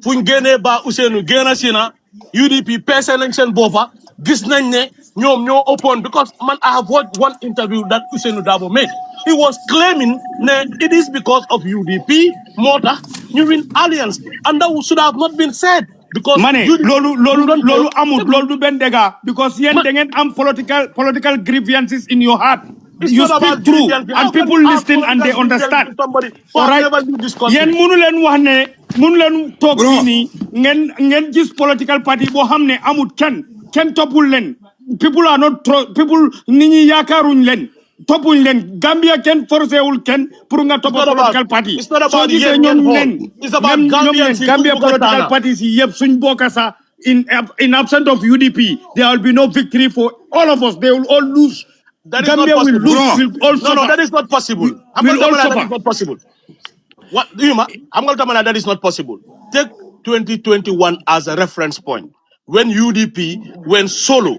fuñ génnee ba Ousseynou génn si na UDP pese nañ seen boppa gis nañ ne ñoom ñoo open because man I have watched one interview that Ousseynou Dabo made. He was claiming that it is because of UDP moo tax ñu win alliance and that should have not been said. Because Mane, lolu amut lolu ben dega because yen dengan am political grievances in your heart. You speak true and people listen and they understand. Alright. Yen munu len talk ni ngeen gis political party bo xamne amut ken topul len. People are not people nit ñi yaakaaruñ len. Topuñ len Gambia ken forcé wul ken pour nga top political party. It's not about it's about Gambia political parties yep suñ bokka sa in absence of UDP there will be no victory for all of us. They will all lose. Gambia will lose. No, that is not possible. That is not possible. What do you I'm going to tell you that is not possible. Take 2021 as a reference point. When UDP went solo.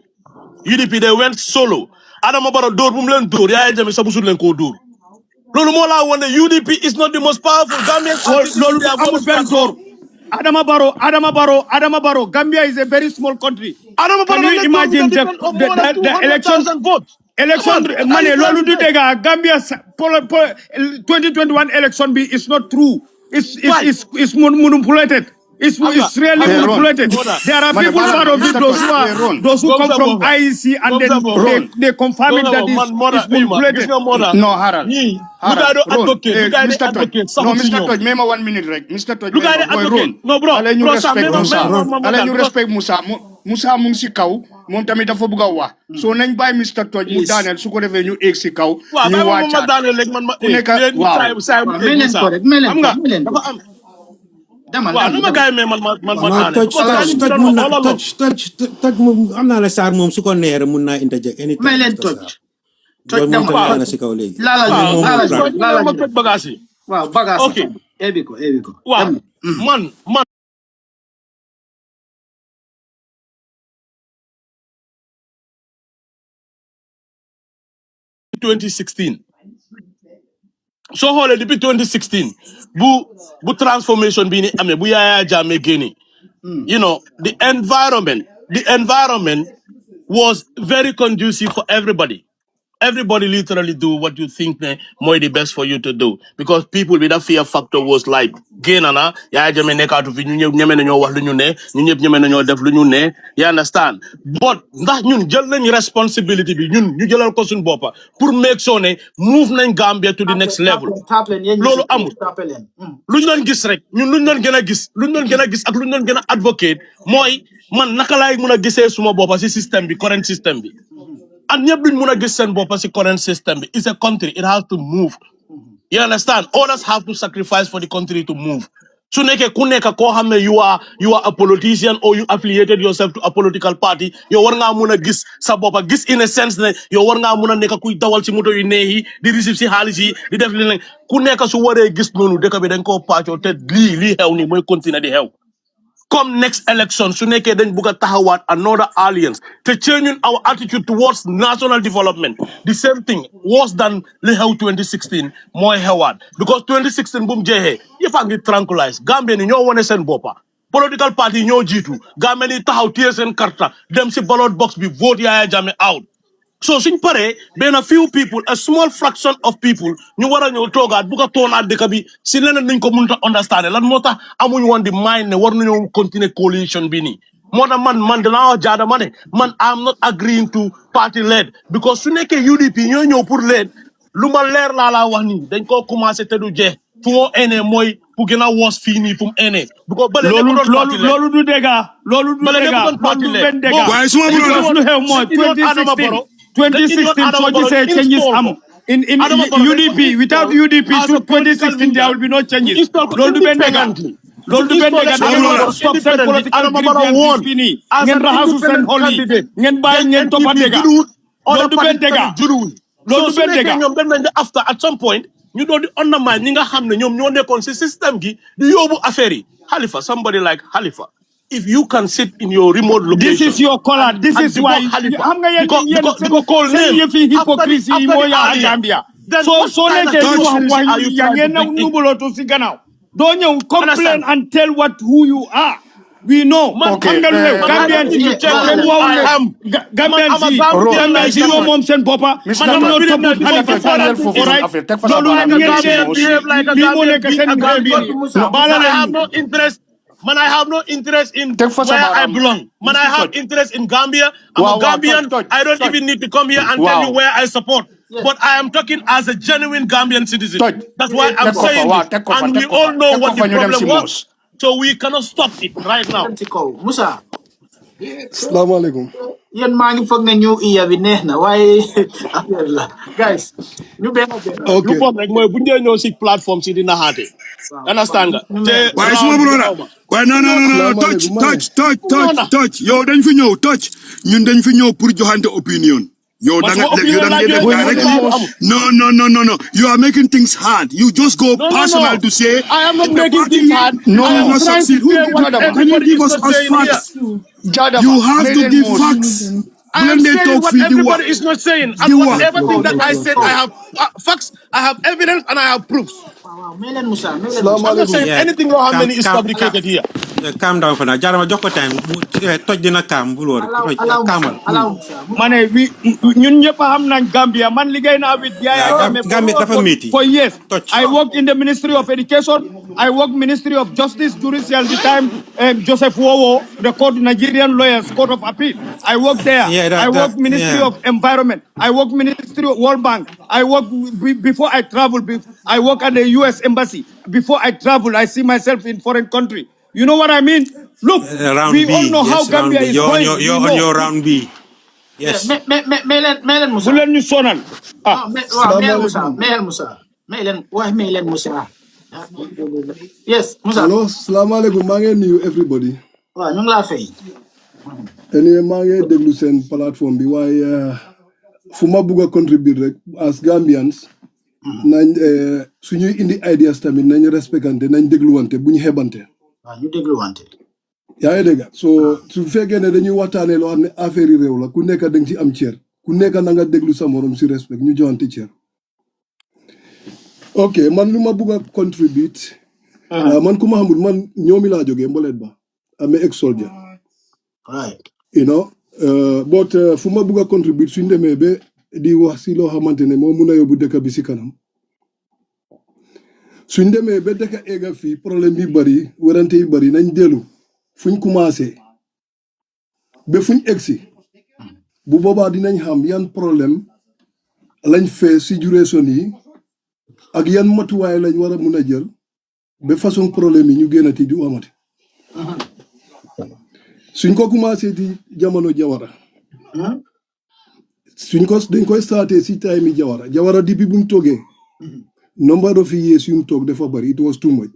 UDP they went solo. Adama Barrow door bum len door Yaya Jammeh sa busul len ko door Lolo Mola when the UDP is not the most powerful. Gambians are sitting their voters back home. Adama Barrow. Gambia is a very small country. Adama Can Barrow you imagine of more than the election? 200,000 votes. Election money lolu du dega Gambia 2021 election is not true. It's manipulated. It's really manipulated. There are people part of it, those who come from IEC and then they confirm it that it's manipulated. No, Harold. You guys don't advocate. You guys Mr. advocate. No, Mr. Toj, memo 1 minute, right? Mr. Toj, Look at the advocate. No, bro. Alain you respect Musa. Alain Alain you respect Musa. Musa mu ngi si kaw moom tamit dafa bëgg a wax. So nañ bàyyi Mr. Toj mu daaneel su ko defee ñu egg si kaw. Ñu wàccaat. Ku nekk waaw. Waaw nu ma gaay mais man toj moom am naa la Sarr moom su ko neexee mun naa interject anytime. may leen toj dama si kaw léegi. laala ma toj bagage yi. waaw bagage. Ok. ebi ko. Waaw man 2016 soo xoolee depuis 2016 bu transformation bi ni amee bu Yaya Jammeh génne you know the environment was very conducive for everybody literally do what you think more the best for you to do because people with that fear factor was like gain na Yaya Jammeh nekkaatu fi ñu ñëpp ñeme nañoo wax lu ñu ne ñu ñëpp ñeme nañoo def lu ñu ne you understand but ndax ñun jël nañ responsibility bi ñun ñu jëlal ko suñu boppa pour make sure ne move nañ Gambia to the next level loolu amul luñ doon gis rek ñun luñ doon gën a gis ak luñ doon gën a advocate mooy man naka laay mun a gisee suma boppa si système bi current système bi and ñëpp duñ mun a gis seen boppa si current system bi it's a country it has to move you understand others have to sacrifice for the country to move su nekkee ku nekk koo xam ne you are a politician or you affiliated yourself to a political party yow war ngaa mun a gis sa boppa gis in a sense ne yow war ngaa mun a nekk kuy dawal si moto yu neex yi di receive si xaalis yi di def li ku nekk su waree gis noonu dëkk bi dañ koo pàccoo te lii xew ni mooy continuer di xew come next election su nekkee dañ bugg a taxawaat another alliance te changing our attitude towards national development the same thing worse than li xew 2016 mooy xewaat because 2016 bu mu jeexee yëpp a ngi tranquilize Gambia ni ñoo wone seen boppa political party ñoo jiitu Gambia ni taxaw téye seen karta dem si ballot box bi vote Yaya Jammeh out so suñ paree benn few people a small fraction of people ñu war a ñëw toogaat bu ko toonaat dëkk bi si leneen nuñ ko mënut a understand lan moo tax amuñ woon di mind ne war nañoo continuer coalition bi nii moo tax man danaa wax jaada ma ne man am not agreeing to party led because su nekkee UDP ñoo ñëw pour lead lu ma leer laa wax nii dañ koo commencé te du jeex fu moo ene mooy fu gën a woos fii nii fu mu ene because bële loolu du dégg loolu du benn dégg waaye suma bu lu xew mooy 2016 so gisee changes am in UDP without UDP to 2016 there will be no changes loolu du benn dégg stop seen political grievances fii nii ngeen raxasu seen xol yi ngeen bàyyi ngeen toppa dégg loolu du benn dégg ñoom dem nañ de after at some point ñu doon di undermine ñi nga xam ne ñoom ñoo nekkoon si système gi di yóbbu affaire yi somebody like Halifa if you can sit in your remote location. This is your color. This is why. Xam nga yéen yëfi hypocrisy yi moo yaa Gambia. So nekkee di wax ya ngeen na nubulootu si gannaaw. Doo ñëw complain and tell who you are. We know. Okay. Gambian si yoo moom seen boppa. am na topp Halifa Sallah alright. Loolu lii moo nekk seen Man, I have no interest in where I belong. Man, I have interest in Gambia. I'm a Gambian. I don't even need to come here and tell you where I support. But I am talking as a genuine Gambian citizen. That's why I'm saying this. And we all know what the problem was. So we cannot stop it right now. Musa. Assalamu alaikum. Yan maa ngi foog ne ñu iya bi neex na waaye affaire la guys ñu benn lu foog rek mooy bu ñu ñëw si plateforme si dina xaate understand nga te waaye suma broda waaye non touch yow dañ fi ñëw touch ñun dañ fi ñëw pour joxante opinion yow da nga def directly no you are making things hard you just go personal to say I am not making things hard no succeed who give us facts you have to give facts I am saying what everybody is not saying, and whatever thing that I said, I have facts, I have evidence, and I have proofs. Wow, Melen Musa. I'm not saying anything how many is fabricated here. Calm down for now. Jarama joko time. Touch dina calm. Calm. Mane, ñun ñëpp xam nañ Gambia. Man liggéey naa with Yaya Jammeh for years. I worked in the Ministry of Education. I worked Ministry of Justice, Judicial, the time Joseph Wowo, the court, Nigerian Lawyers Court of Appeal. I worked there. I worked Ministry of Environment. I worked Ministry of World Bank. I worked before I traveled. I work at the U.S. Embassy. Before I travel, I see myself in foreign country. You know what I mean? Look, we all know how Gambia is going. You're on your round B. Yes. Melen Musa. Bulen ñu sonal. Melen Musa. Yes, Musa. Hello, salaam alaikum. Maa ngi nuyu everybody. Waaw ñu ngi laa fay. Anyway, maa ngi déglu seen plateforme bi waaye fu ma bugg a contribute rek as Gambians. nañ suñuy indi ideas tamit nañ respectante nañ dégluwante bu ñu xebante. waaw ñu dégluwante. yaa ngi dégg so su fekkee ne dañuy waxtaanee loo xam ne affaire yi réew la ku nekk da nga ci am cër ku nekk na nga déglu sa morom si respect ñu joxante cër. ok man lu ma bugg a contribute. man ku ma xamul man ñoomi laa jógee Mbolet ba amee ex soldier. right. you know but fu ma bugg a contribute suñ demee ba di wax si loo xamante ne moo mun a yóbbu dëkk bi si kanam suñ demee ba dëkk eega fii problème yi bari werante yi bari nañ dellu fuñ commencé ba fuñ egsi bu boobaa dinañ xam yan problème lañ fee si duration yi ak yan matuwaay lañ war a mun a jël ba façon problème yi ñu génnati du amati suñ ko commencé di jamono Jawara dañ koy starté si time yi Jawara depuis bu mu toogee number of years yu mu toog dafa bari it was too much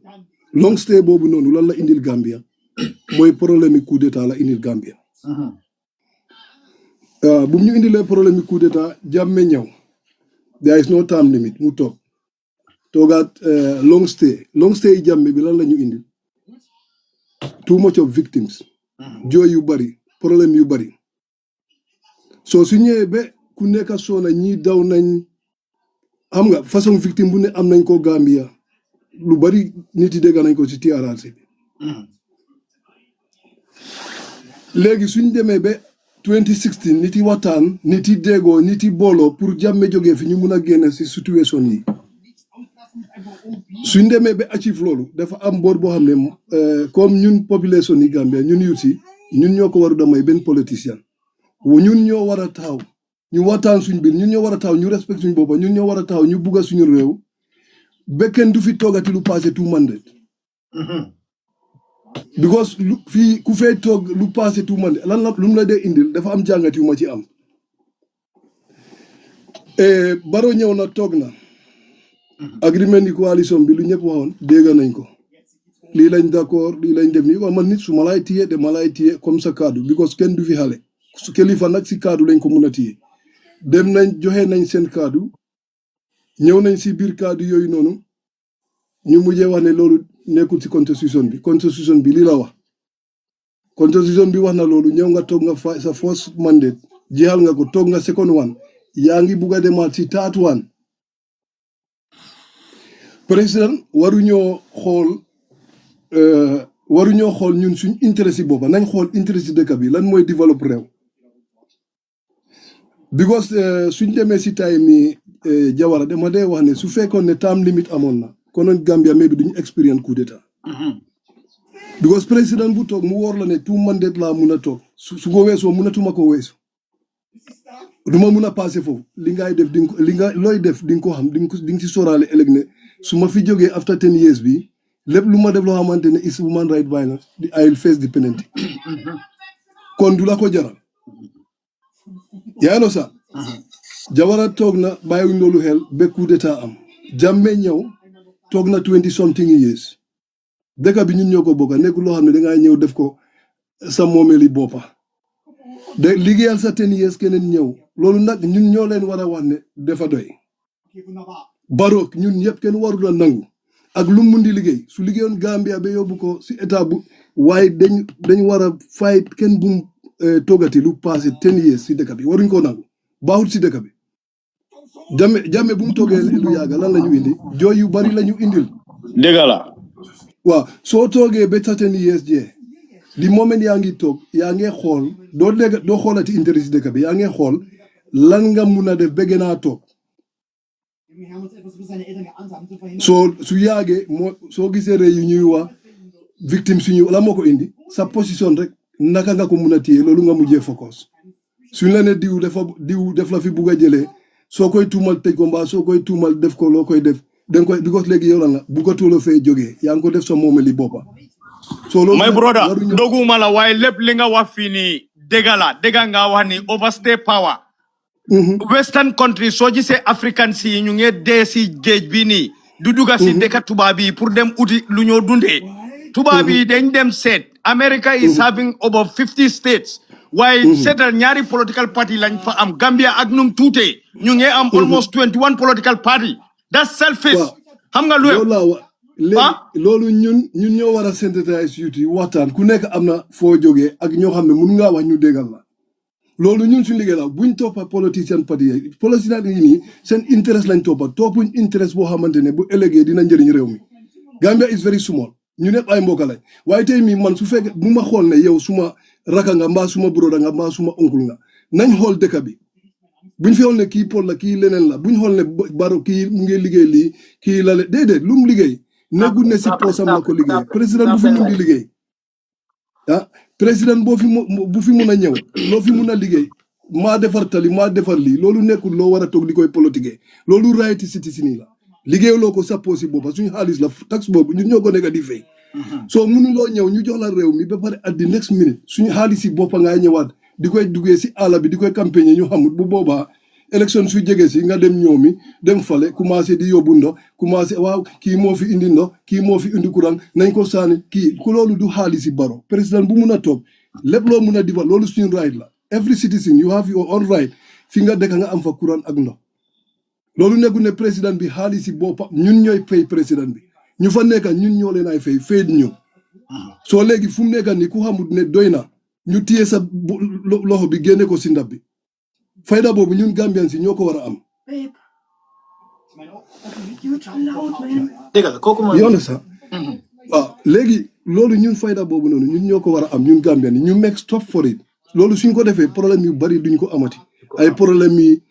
long stay boobu noonu lan la indil Gambia mooy problème yi coup d'état la indil Gambia bu ñu indilee problème yi coup d'état Jammeh ñëw there is no time limit mu toogaat long stay yi Jammeh bi lan la ñu indil too much of victims jooy yu bari problème yu bari soo su ñëwee ba ku nekk soona ñii daw nañ xam nga façon victime bu ne am nañ ko Gambia lu bari nit yi dégg nañ ko ci TRRC bi léegi suñ demee ba 2016 nit yi waxtaan nit yi déggoo nit yi booloo pour Jammeh jógee fi ñu mun a génn si situation yi suñ demee ba achieve loolu dafa am boor boo xam ne comme ñun population yi Gambia ñun youth yi ñun ñoo ko war a damay benn politicien ñun ñoo war a taxaw ñu waxtaan suñ biir ñun ñoo war a taxaw ñu respect suñ boppa ñun ñoo war a taxaw ñu bugga suñu réew ba kenn du fi toogati lu passé 2 mandate because fii ku fay toog lu passé 2 mandate lan la lu mu la dee indil dafa am jàngat yu ma ci am Barrow ñëw na toog na agreement ni coalition bi lu ñëpp waxoon dégg nañ ko lii lañ d'accord lii lañ def nii waaw man nit su ma lay téye dama lay téye comme sa kaddu because kenn du fi xale su kilifa nag si kaddu lañ ko mun a téye dem nañ joxe nañ seen kaddu ñëw nañ si biir kaddu yooyu noonu ñu mujjee wax ne loolu nekkul si constitution bi lii la wax constitution bi wax na loolu ñëw nga toog nga sa first mandate jeexal nga ko toog nga second one yaa ngi bugg a demaat si third one président waruñoo xool ñun suñ intérêt si boppa nañ xool intérêt si dëkk bi lan mooy développe réew because suñ demee si tay mi Jawara dama dee wax ne su fekkoon ne time limit amoon na konoon Gambia mais bi duñu expérience coup d'état because président bu toog mu wóor la ne 2 mandate laa mun a toog su ko weesoo munatuma ko weesu duma mun a passé foofu li ngay def looy def di nga ko xam di nga si sóoraale ëllëg ne su ma fi jógee after 10 years bi lépp lu ma def loo xamante ne is human right violence I will face the penalty kon du la ko jaral yaa no sax Jawara toog na bàyyiwuñ loolu xel ba coup d'état am Jammeh ñëw toog na 20 something years dëkk bi ñun ñoo ko bokk nekkul loo xam ne dangaa ñëw def ko sa moomeeli boppa de liggéeyal sa 10 years keneen ñëw loolu nag ñun ñoo leen war a wax ne dafa doy Barrow ñun ñëpp kenn warul a nangu ak lu mun di liggéey su liggéeyoon Gambia ba yóbbu ko si état bu waaye dañ war a fight kenn bum toogati lu passé 10 years si dëkk bi waruñ ko nangu baaxul si dëkk bi jame bu mu toogee lu yàgga lan la ñu indi jooy yu bari la ñu indil dëgg la waaw soo toogee ba 10 years jee di moment yaa ngi toog yaa ngi xool doo xoolati intérêt si dëkk bi yaa ngi xool lan nga mun a def ba gën a toog soo su yàggee soo gisee rëy yu ñuy wax victime suñu la moo ko indi sa position rek naka nga ko mun a téye loolu nga mujjee focus suñ la ne diw def la fi bugg a jëlee soo koy tuumal tëj ko mbaa soo koy tuumal def ko loo koy def danga koy because léegi yow la buggatuloo fee jógee yaa ngi ko def sa moomeli boppa so loolu my brother doguma la waaye lépp li nga wax fii nii dëgg nga wax ni overstay power western country soo gisee african si ñu ngi dee si géej bi nii du dugga si dëkk tubaab yi pour dem uti lu ñoo dundee tubaab yi dañ dem seet America is having over 50 states waaye seetal ñaari political party lañ fa am Gambia ak num tuutee ñu ngi am almost 21 political party that's selfish xam nga lu léegi loolu ñun ñoo war a synthétise yuuti waxtaan ku nekk am na foo jógee ak ñoo xam ne mun ngaa wax ñu déggal la loolu ñun suñu liggéey la buñ toppa politicien parti yi politicien yi nii seen interest lañ toppa toppuñ interest boo xamante ne bu ëllëgee dina njëriñ réew mi Gambia is very small ñu nekk ay mbokk lañ waaye tey mii man su fekkee bu ma xool ne yow suma raka nga mbaa suma broda nga mbaa suma oncle nga nañ xool dëkk bi buñ fi xool ne kii Paul la kii leneen la buñ xool ne Baro kii mu ngi liggéey lii kii la déedéet lu mu liggéey nekkul ne si poosam la ko liggéey président bu fi mun di liggéey président bu fi mun a ñëw loo fi mun a liggéey maa defar tali maa defar lii loolu nekkul loo war a toog di koy politiquer loolu right citizen yi la liggéeyaloo ko sa poos yi booba suñu xaalis la tax boobu ñun ñoo ko nekk di fay soo mënuloo ñëw ñu jox la réew mi ba pare at the next minute suñu xaalis yi boppa ngay ñëwaat di koy duggee si àll bi di koy campagne ñu xamut bu boobaa élection su jege si nga dem ñëw mi dem fale commencé di yóbbu ndox commencé waaw kii moo fi indi ndox kii moo fi indi courant nañ ko saani kii ku loolu du xaalisi Baro président bu mun a toog lépp loo mun a defal loolu suñu right la every citizen you have your own right fi nga dëkk nga am fa courant ak ndox loolu nekkul ne président bi xaalisi boppam ñun ñooy fay président bi ñu fa nekka ñun ñoo leen ay fay ñu soo léegi fu mu nekka ni ku xamut ne doy na ñu téye sa loxo bi génne ko si ndab bi fayda boobu ñun Gambian si ñoo ko war a am. yoon sax waaw léegi loolu ñun fayda boobu noonu ñun ñoo ko war a am ñun Gambian yi ñu make stop for it loolu suñ ko defee problème yu bari duñ ko amati ay problème yi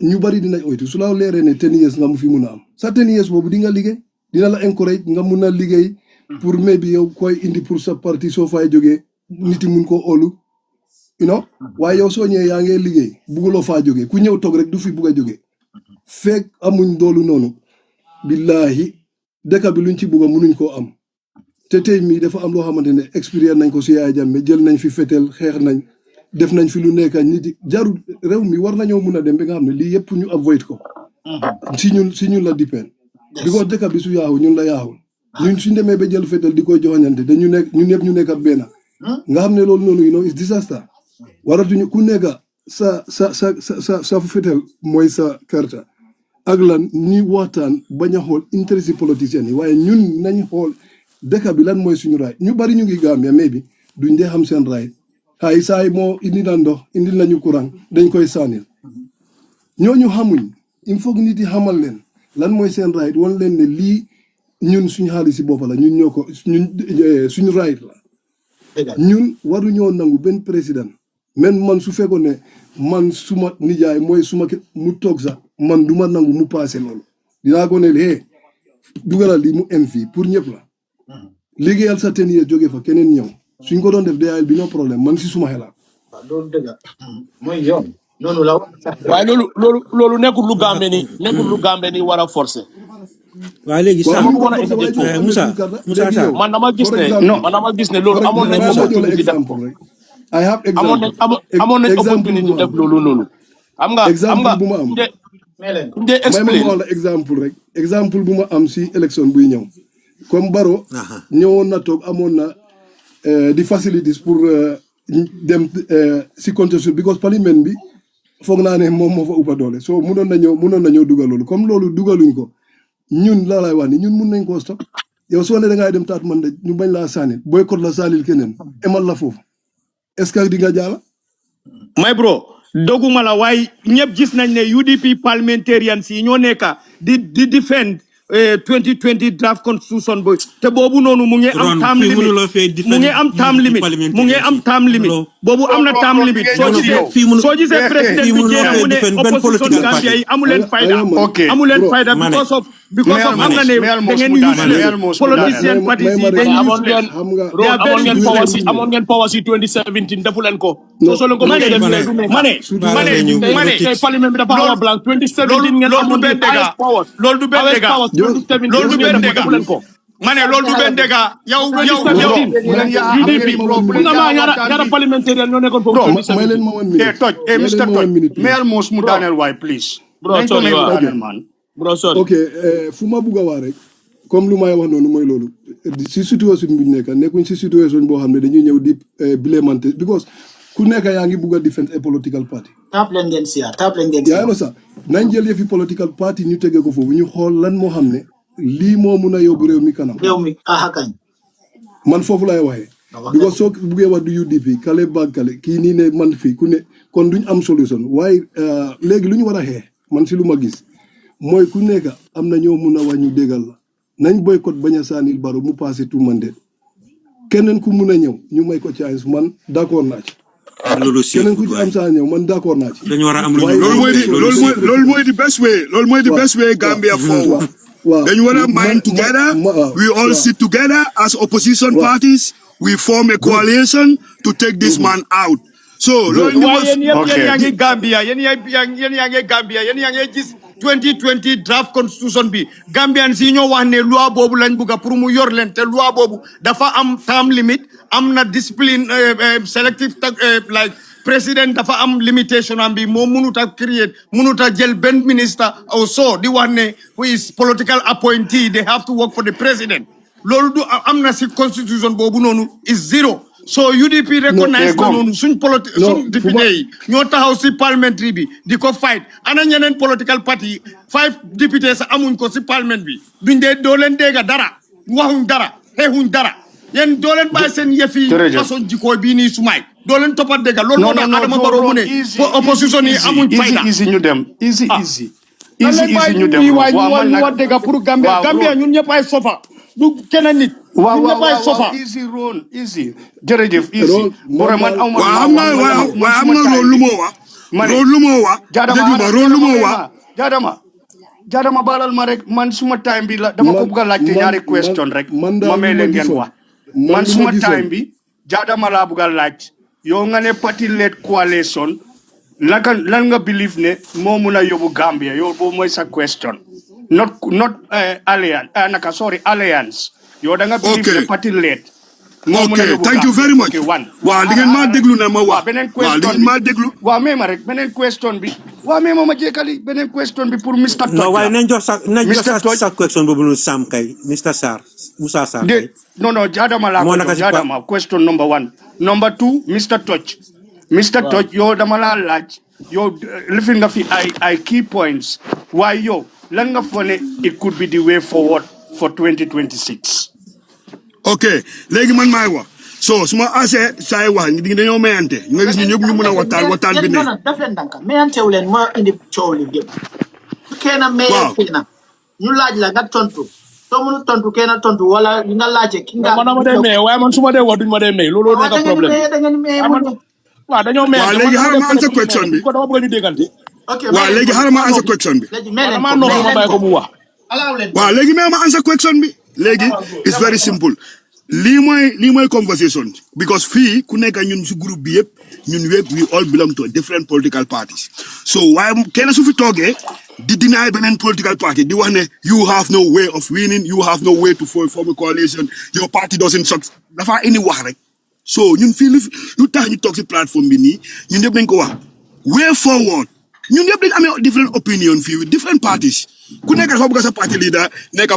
ñu bari dinañ oytu su la leeree ne 10 years nga mu fi mun a am sa 10 years boobu di nga liggéey dina la encourage nga mun a liggéey pour maybe yow koy indi pour sa parti soo fay jógee nit yi mun koo óolu waaye yow soo ñëwee yaa ngi liggéey bugguloo faa jógee ku ñëw toog rek du fi bugg a jógee fekk amuñ doolu noonu billahi dëkk bi luñ ci bugg a munuñ koo am te tey mii dafa am loo xamante ne expérience nañ ko si Yaya Jammeh jël nañ fi fetel xeex nañ def nañ fi lu nekk nit yi jarul réew mi war nañoo mun a dem ba nga xam ne lii yëpp ñu avoid ko si ñun la dipeen di ko dëkk bi su yaaxu ñun la yaaxul ñun suñ demee ba jël fetel di koy joxañante te ñun ñëpp ñu nekk benn nga xam ne loolu noonu is disaster waratuñu ku nekk sa fetel mooy sa karta ak lan ñi waxtaan bañ a xool intérêt politicien yi waaye ñun nañ xool dëkk bi lan mooy suñu raay ñu bari ñu ngi Gambia mais bi duñ dee xam seen raay xaay saay moo indi na ndox indi nañu courant dañ koy sànnil ñooñu xamuñ il faut que nit yi xamal leen lan mooy seen raay wan leen ne lii ñun suñu xaalis si boppa la ñun ñoo ko suñu raay la ñun waruñoo nangu benn président men man su fekkoon ne man suma nijaay mooy suma mu toog sax man du ma nangu mu passé loolu dinaa ko ne dugalal li mu em fii pour ñëpp la liggéeyal sa 10 years jóge fa keneen ñëw suñ ko doon def DAL bi no problème man si suma xelaat loolu dëgg mooy yoon noonu la waaye loolu nekkul lu Gambie ni war a forcer waaye léegi sax Moussa man dama gis ne loolu amoon nañ opportunité di def ko I have amoon nañ opportunité def loolu noonu am nga exemple bu ma am may ma la exemple bu ma am si élection buy ñëw comme Baro ñëwoon na toog amoon na di facilities pour dem si contestation because parlement bi foog naa ne moom moo fa uppa doole so munoon na ñëw dugal loolu comme loolu dugaluñ ko ñun laa lay wax ni ñun mun nañ koo stop yow soo ne da ngay dem taat man de ñu bañ laa saanil boycott la saalil keneen emal la foofu est-ce que di nga jàll. my bro doguma la waaye ñëpp gis nañ ne UDP parliamentarians yi ñoo nekk di defend 2020 draft constitution boy te boobu noonu mu ngi am time limit mu ngi am time limit mu ngi am time limit boobu am na time limit soo gisee président bi génn mu ne opposition Gambia yi amuleen fayda amuleen fayda because of am na ne da ngeen useless politician parties yi dañ useless amoon ngeen power si 2017 defu leen ko mane parlement bi dafa xaw a blanc 2017 ngeen amoon loolu du benn dëgg loolu du benn dëgg mane loolu du benn dëgg yow ñaara parlementaire ñoo nekkoon foofu may leen ma woon minute toj Mr. Toj mayor moos mu daaneel waay please bro sorry ok fu ma bugg a wax rek comme lu may wax noonu mooy loolu si situation bi ñu nekk nekkuñ si situation boo xam ne dañuy ñëw di bilemante because ku nekk yaa ngi bugg a defend a political party tap leen ngeen siya yaa ma sax nañ jël yëfi political party ñu tege ko foofu ñu xool lan moo xam ne lii moo mun a yóbbu réew mi kanam kañ man foofu lay waxee because soo buggee wax du UDP kale baag kale kii nii ne man fii ku ne kon duñ am solution waaye léegi lu ñu war a xeex man si lu ma gis mooy ku nekk am na ñoo mun a wàññu déggal la nañ boycott bañ a saanil Barrow mu passé tout mandat keneen ku mun a ñëw ñu may ko chance man d'accord naa ci keneen ku ci am saa ñëw man d'accord naa ci dañu war a am loolu mooy the best way loolu mooy the best way Gambia forward dañu war a mind together we all sit together as opposition parties we form a coalition to take this man out so loolu yéen yaa ngi Gambia yéen yaa ngi gis 2020 draft constitution bi Gambian si ñoo wax ne loi boobu lañ bugg pour mu yor leen te loi boobu dafa am term limit am na discipline selective like président dafa am limitation am bi moo mënut a create mënut a jël benn ministre or so di wax ne who is political appointee they have to work for the president loolu du am na si constitution boobu noonu is zero so UDP recognize na noonu suñ député yi ñoo taxaw si parliamentary bi di ko fight ana ñeneen political party 5 députés sa amuñ ko si parlement bi duñ dee doo leen dégga dara waxuñ dara xeexuñ dara yéen doo leen bàyyi seen yëf yi façon jikko bii nii sumaay doo leen toppat dégga loolu moo tax Adama Barrow mu ne opposition yi amuñ fayda easy ñu dem easy ñu dem waaw man dégga pour Gambia ñun ñëpp ay sofa du keneen nit waaw easy roon easy jërëjëf easy man am na loolu lu moo wax jaadama baalal ma rek man suma time bi la dama ko bëgg a laajte ñaari question rek ma may leen ngeen wax man suma time bi jaadama laa bëgg a laaj yow nga ne party led coalition lan nga believe ne moo mun a yóbbu Gambia yow boobu mooy sa question not alliance alliance yow da nga believe ne party led thank you very much waaw di ngeen maa déglu na ma wax beneen question waaw mais ma rek beneen question bi waaw mais ma jekkali beneen question bi pour Mr. Toj non waaye nañ jox sa question boobu noonu Sam kay Mr. Sarr Moussa Sarr non jaadama laa ko jaadama question number 1 number 2 Mr. Toj yow dama laa laaj yow lifi nga fi ay key points waaye yow lan nga foog ne it could be the way forward for 2026 ok léegi man maay wax so suma ase saay wax ñi dañoo mayante ñu nga gis ñu ñëpp ñu mën a waxtaan bi ne daf leen danka mayantewu leen moo indi coow li yëpp kenn maye ñu laaj la nga tontu soo mënu tontu kenn tontu wala li nga laajee ki nga man ma dee may waaye man su ma dee wax duñ ma dee may loolu nekk problème waaw dañoo may waaw léegi xaaral ma answer question bi ko dama bëgg ñu déggante waaw léegi xaaral ma answer question bi dama noppi ma bàyyi ko mu wax waaw léegi mais ma answer question bi léegi it's very simple lii mooy conversation because fii ku nekk ñun si groupe bi yëpp ñun wépp we all belong to different political parties so waaye kenn su fi toogee di deny beneen political party di wax ne you have no way of winning you have no way to form a coalition your party doesn't succeed dafa indi wax rek so ñun fii lu tax ñu toog si plateforme bi nii ñun ñëpp dañ ko wax way forward ñun ñëpp dañ amee different opinion fii with different parties ku nekk dafa bëgg sa party leader nekk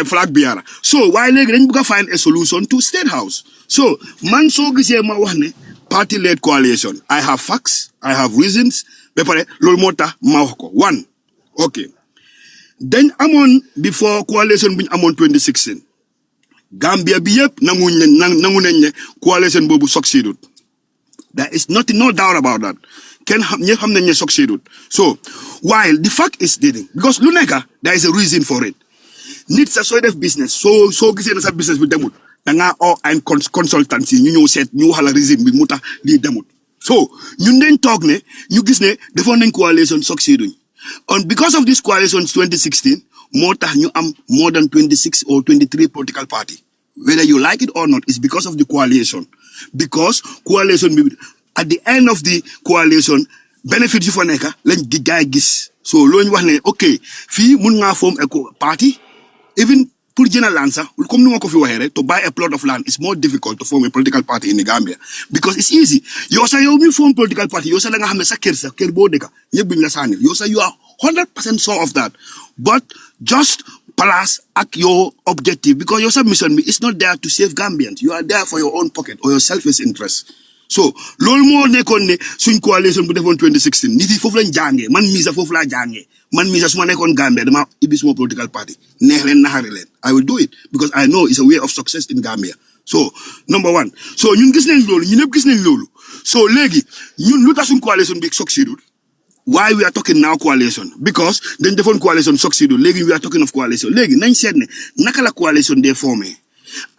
flag bearer so waaye léegi dañ bëgg a find a solution to State House so man soo gisee ma wax ne party led coalition I have facts I have reasons ba pare loolu moo tax ma wax ko one ok dañ amoon before coalition bu ñu amoon 2016 Gambia bi yëpp nangu nañ ne coalition boobu succeedut There is no doubt about that. Can ñepp xam nañ ne succeeded. So while the fact is dating, because lu nekk there is a reason for it. Nit sa sooy def business so gisee na sa business bi demul da ngaa ay consultancy ñu ñëw seet ñu waxala reason bi mu tax lii demul. So ñun dañ toog ne ñu gis ne defoon nañ coalition succeeduñ. And because of this coalition 2016 moo tax ñu am more than 26 or 23 political party. Whether you like it or not, it's because of the coalition. Because coalition at the end of the coalition benefit yu fa nekk lañ gaay gis. So loolu ñu wax ne ok fii mun ngaa form a party. Even pour jëna land sax comme ni ma ko fi waxee rek to buy a plot of land is more difficult to form a political party in the Gambia because it's easy. Yow sax yow mi form political party yow sax da nga xam ne sa kër boo dëkka ñëpp buñ la saanil yow sax you are 100% sure of that, but just plus at your objective because your submission is not there to save Gambians. You are there for your own pocket or your selfish interest. So loolu moo nekkoon ne suñ coalition bu defoon 2016 nit yi foofu lañ jàngee man mii sax foofu laa jàngee man mii sax su ma nekkoon Gambia dama ibbi suma political party neex leen naxari leen I will do it because I know it's a way of success in Gambia. So number one so ñun gis nañ loolu ñun ñëpp gis nañ loolu so léegi ñun lu tax suñ coalition bi succeedul. Why we are talking now coalition? Because then different coalition succeeded. Legi we are talking of coalition. Legi nañ seet ne naka la coalition de formé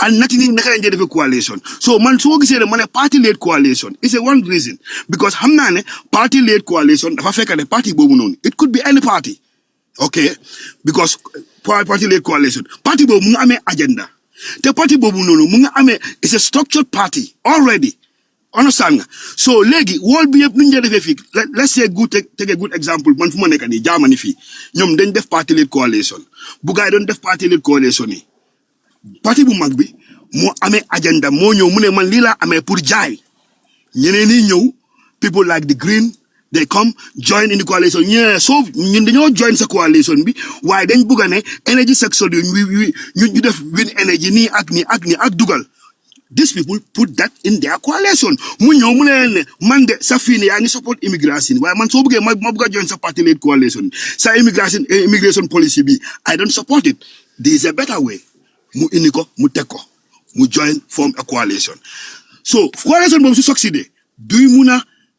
and nothing naka lañ def coalition. So man so gisee ne party led coalition is a one reason because xam naa ne party led coalition dafa fekk ne party boobu noonu it could be any party. Okay, because party led coalition party boobu mu nga amee agenda te party boobu noonu mu nga amee it's a structured party already. Understand? So legi wol bi yep nuñ defé fi let's say take a good example man fuma nek ni Germany fi ñom dañ def party led coalition bu gaay doon def party led coalition yi parti bu mag bi mo amé agenda mo ñew mu ne man li la amé pour jaay ñeneen ni ñew people like the green they come join in the coalition yeah so ñun dañoo join sa coalition bi waaye dañ bëgg ne energy sector ñu def win energy ni ak dugal. These people put that in their coalition. Man de sa fini ya ngi support immigration. Why man so bëgge ma bëgg join sa party led coalition. Sa immigration policy bi I don't support it. There is a better way. Mu indi ko mu tek ko. Mu join form a coalition. So coalition mom su succeed.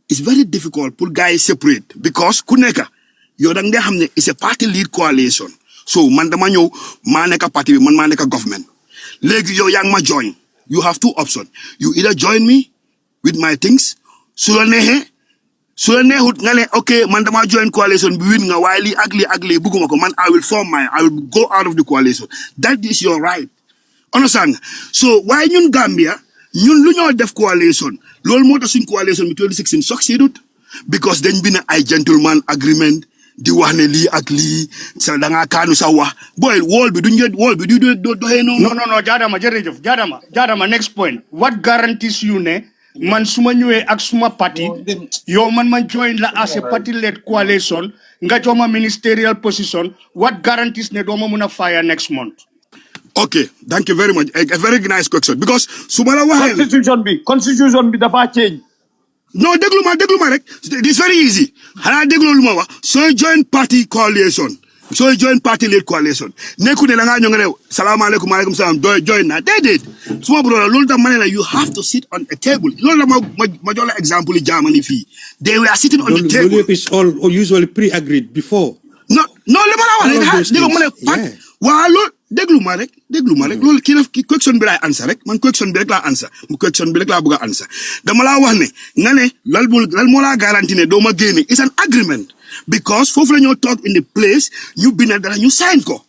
It's very difficult pour guys separate because ku nekk yow da nga xamne it's a party lead coalition. So man dama ñew ma nekk party bi man ma nekk government. Legi yow yang ma join. You have two options. You either join me with my things. Sulanehe. Okay, man dama join coalition bi win nga waye li ugly buguma ko man I will go out of the coalition. That is your right. Understand? So why ñun Gambia ñun lu ñoo def coalition lool mo tax suñ coalition bi 2016 succeeded because dañ bina ay gentleman agreement di wax ne lii ak lii sa da nga kaanu sa wax boy wol bi du doxee noonu. No jaadama jërëjëf jaadama next point what guarantees you ne man suma ñëwee ak suma party yow man join la as a party led coalition nga jox ma ministerial position what guarantees ne doo ma mun a fire next month. Okay, thank you very much. A very nice question because suma la waxee constitution bi dafa change. No, déglu ma rek. It's very easy. Xana déglu lu ma wax. So join party coalition. So join party led coalition. Neku ne la nga ñoo nga ne salaamaaleykum maaleykum salaam join na. Déedéet. Suma brother loolu tam ma ne la you have to sit on a table. Loolu la ma jox la exemple Germany fii. They were sitting on the table. Loolu is all usually pre-agreed before. No, li ma la wax déglu ma ne pat waa loolu déglu ma rek loolu ki question bi laay answer rek man question bi rek laa answer mu question bi rek laa bëgg a answer dama laa wax ne nga ne lal moo laa garanti ne doo ma génne it's an agreement because foofu la ñoo talk in the place ñu bind dara ñu sign ko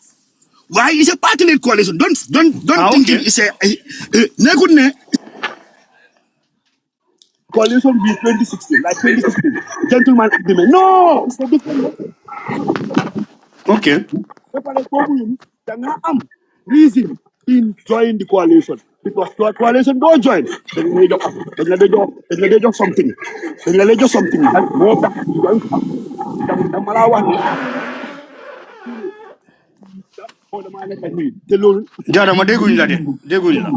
waaye it's a party led coalition don't think it's a nekkut ne coalition bi 2016 gentleman agreement no it's a different Okay. Da nga am reason in join the coalition because coalition don't join dañ la jox something moo tax dama la wax dama nekk nii te loolu jaadama dégguñ la de dégguñ la.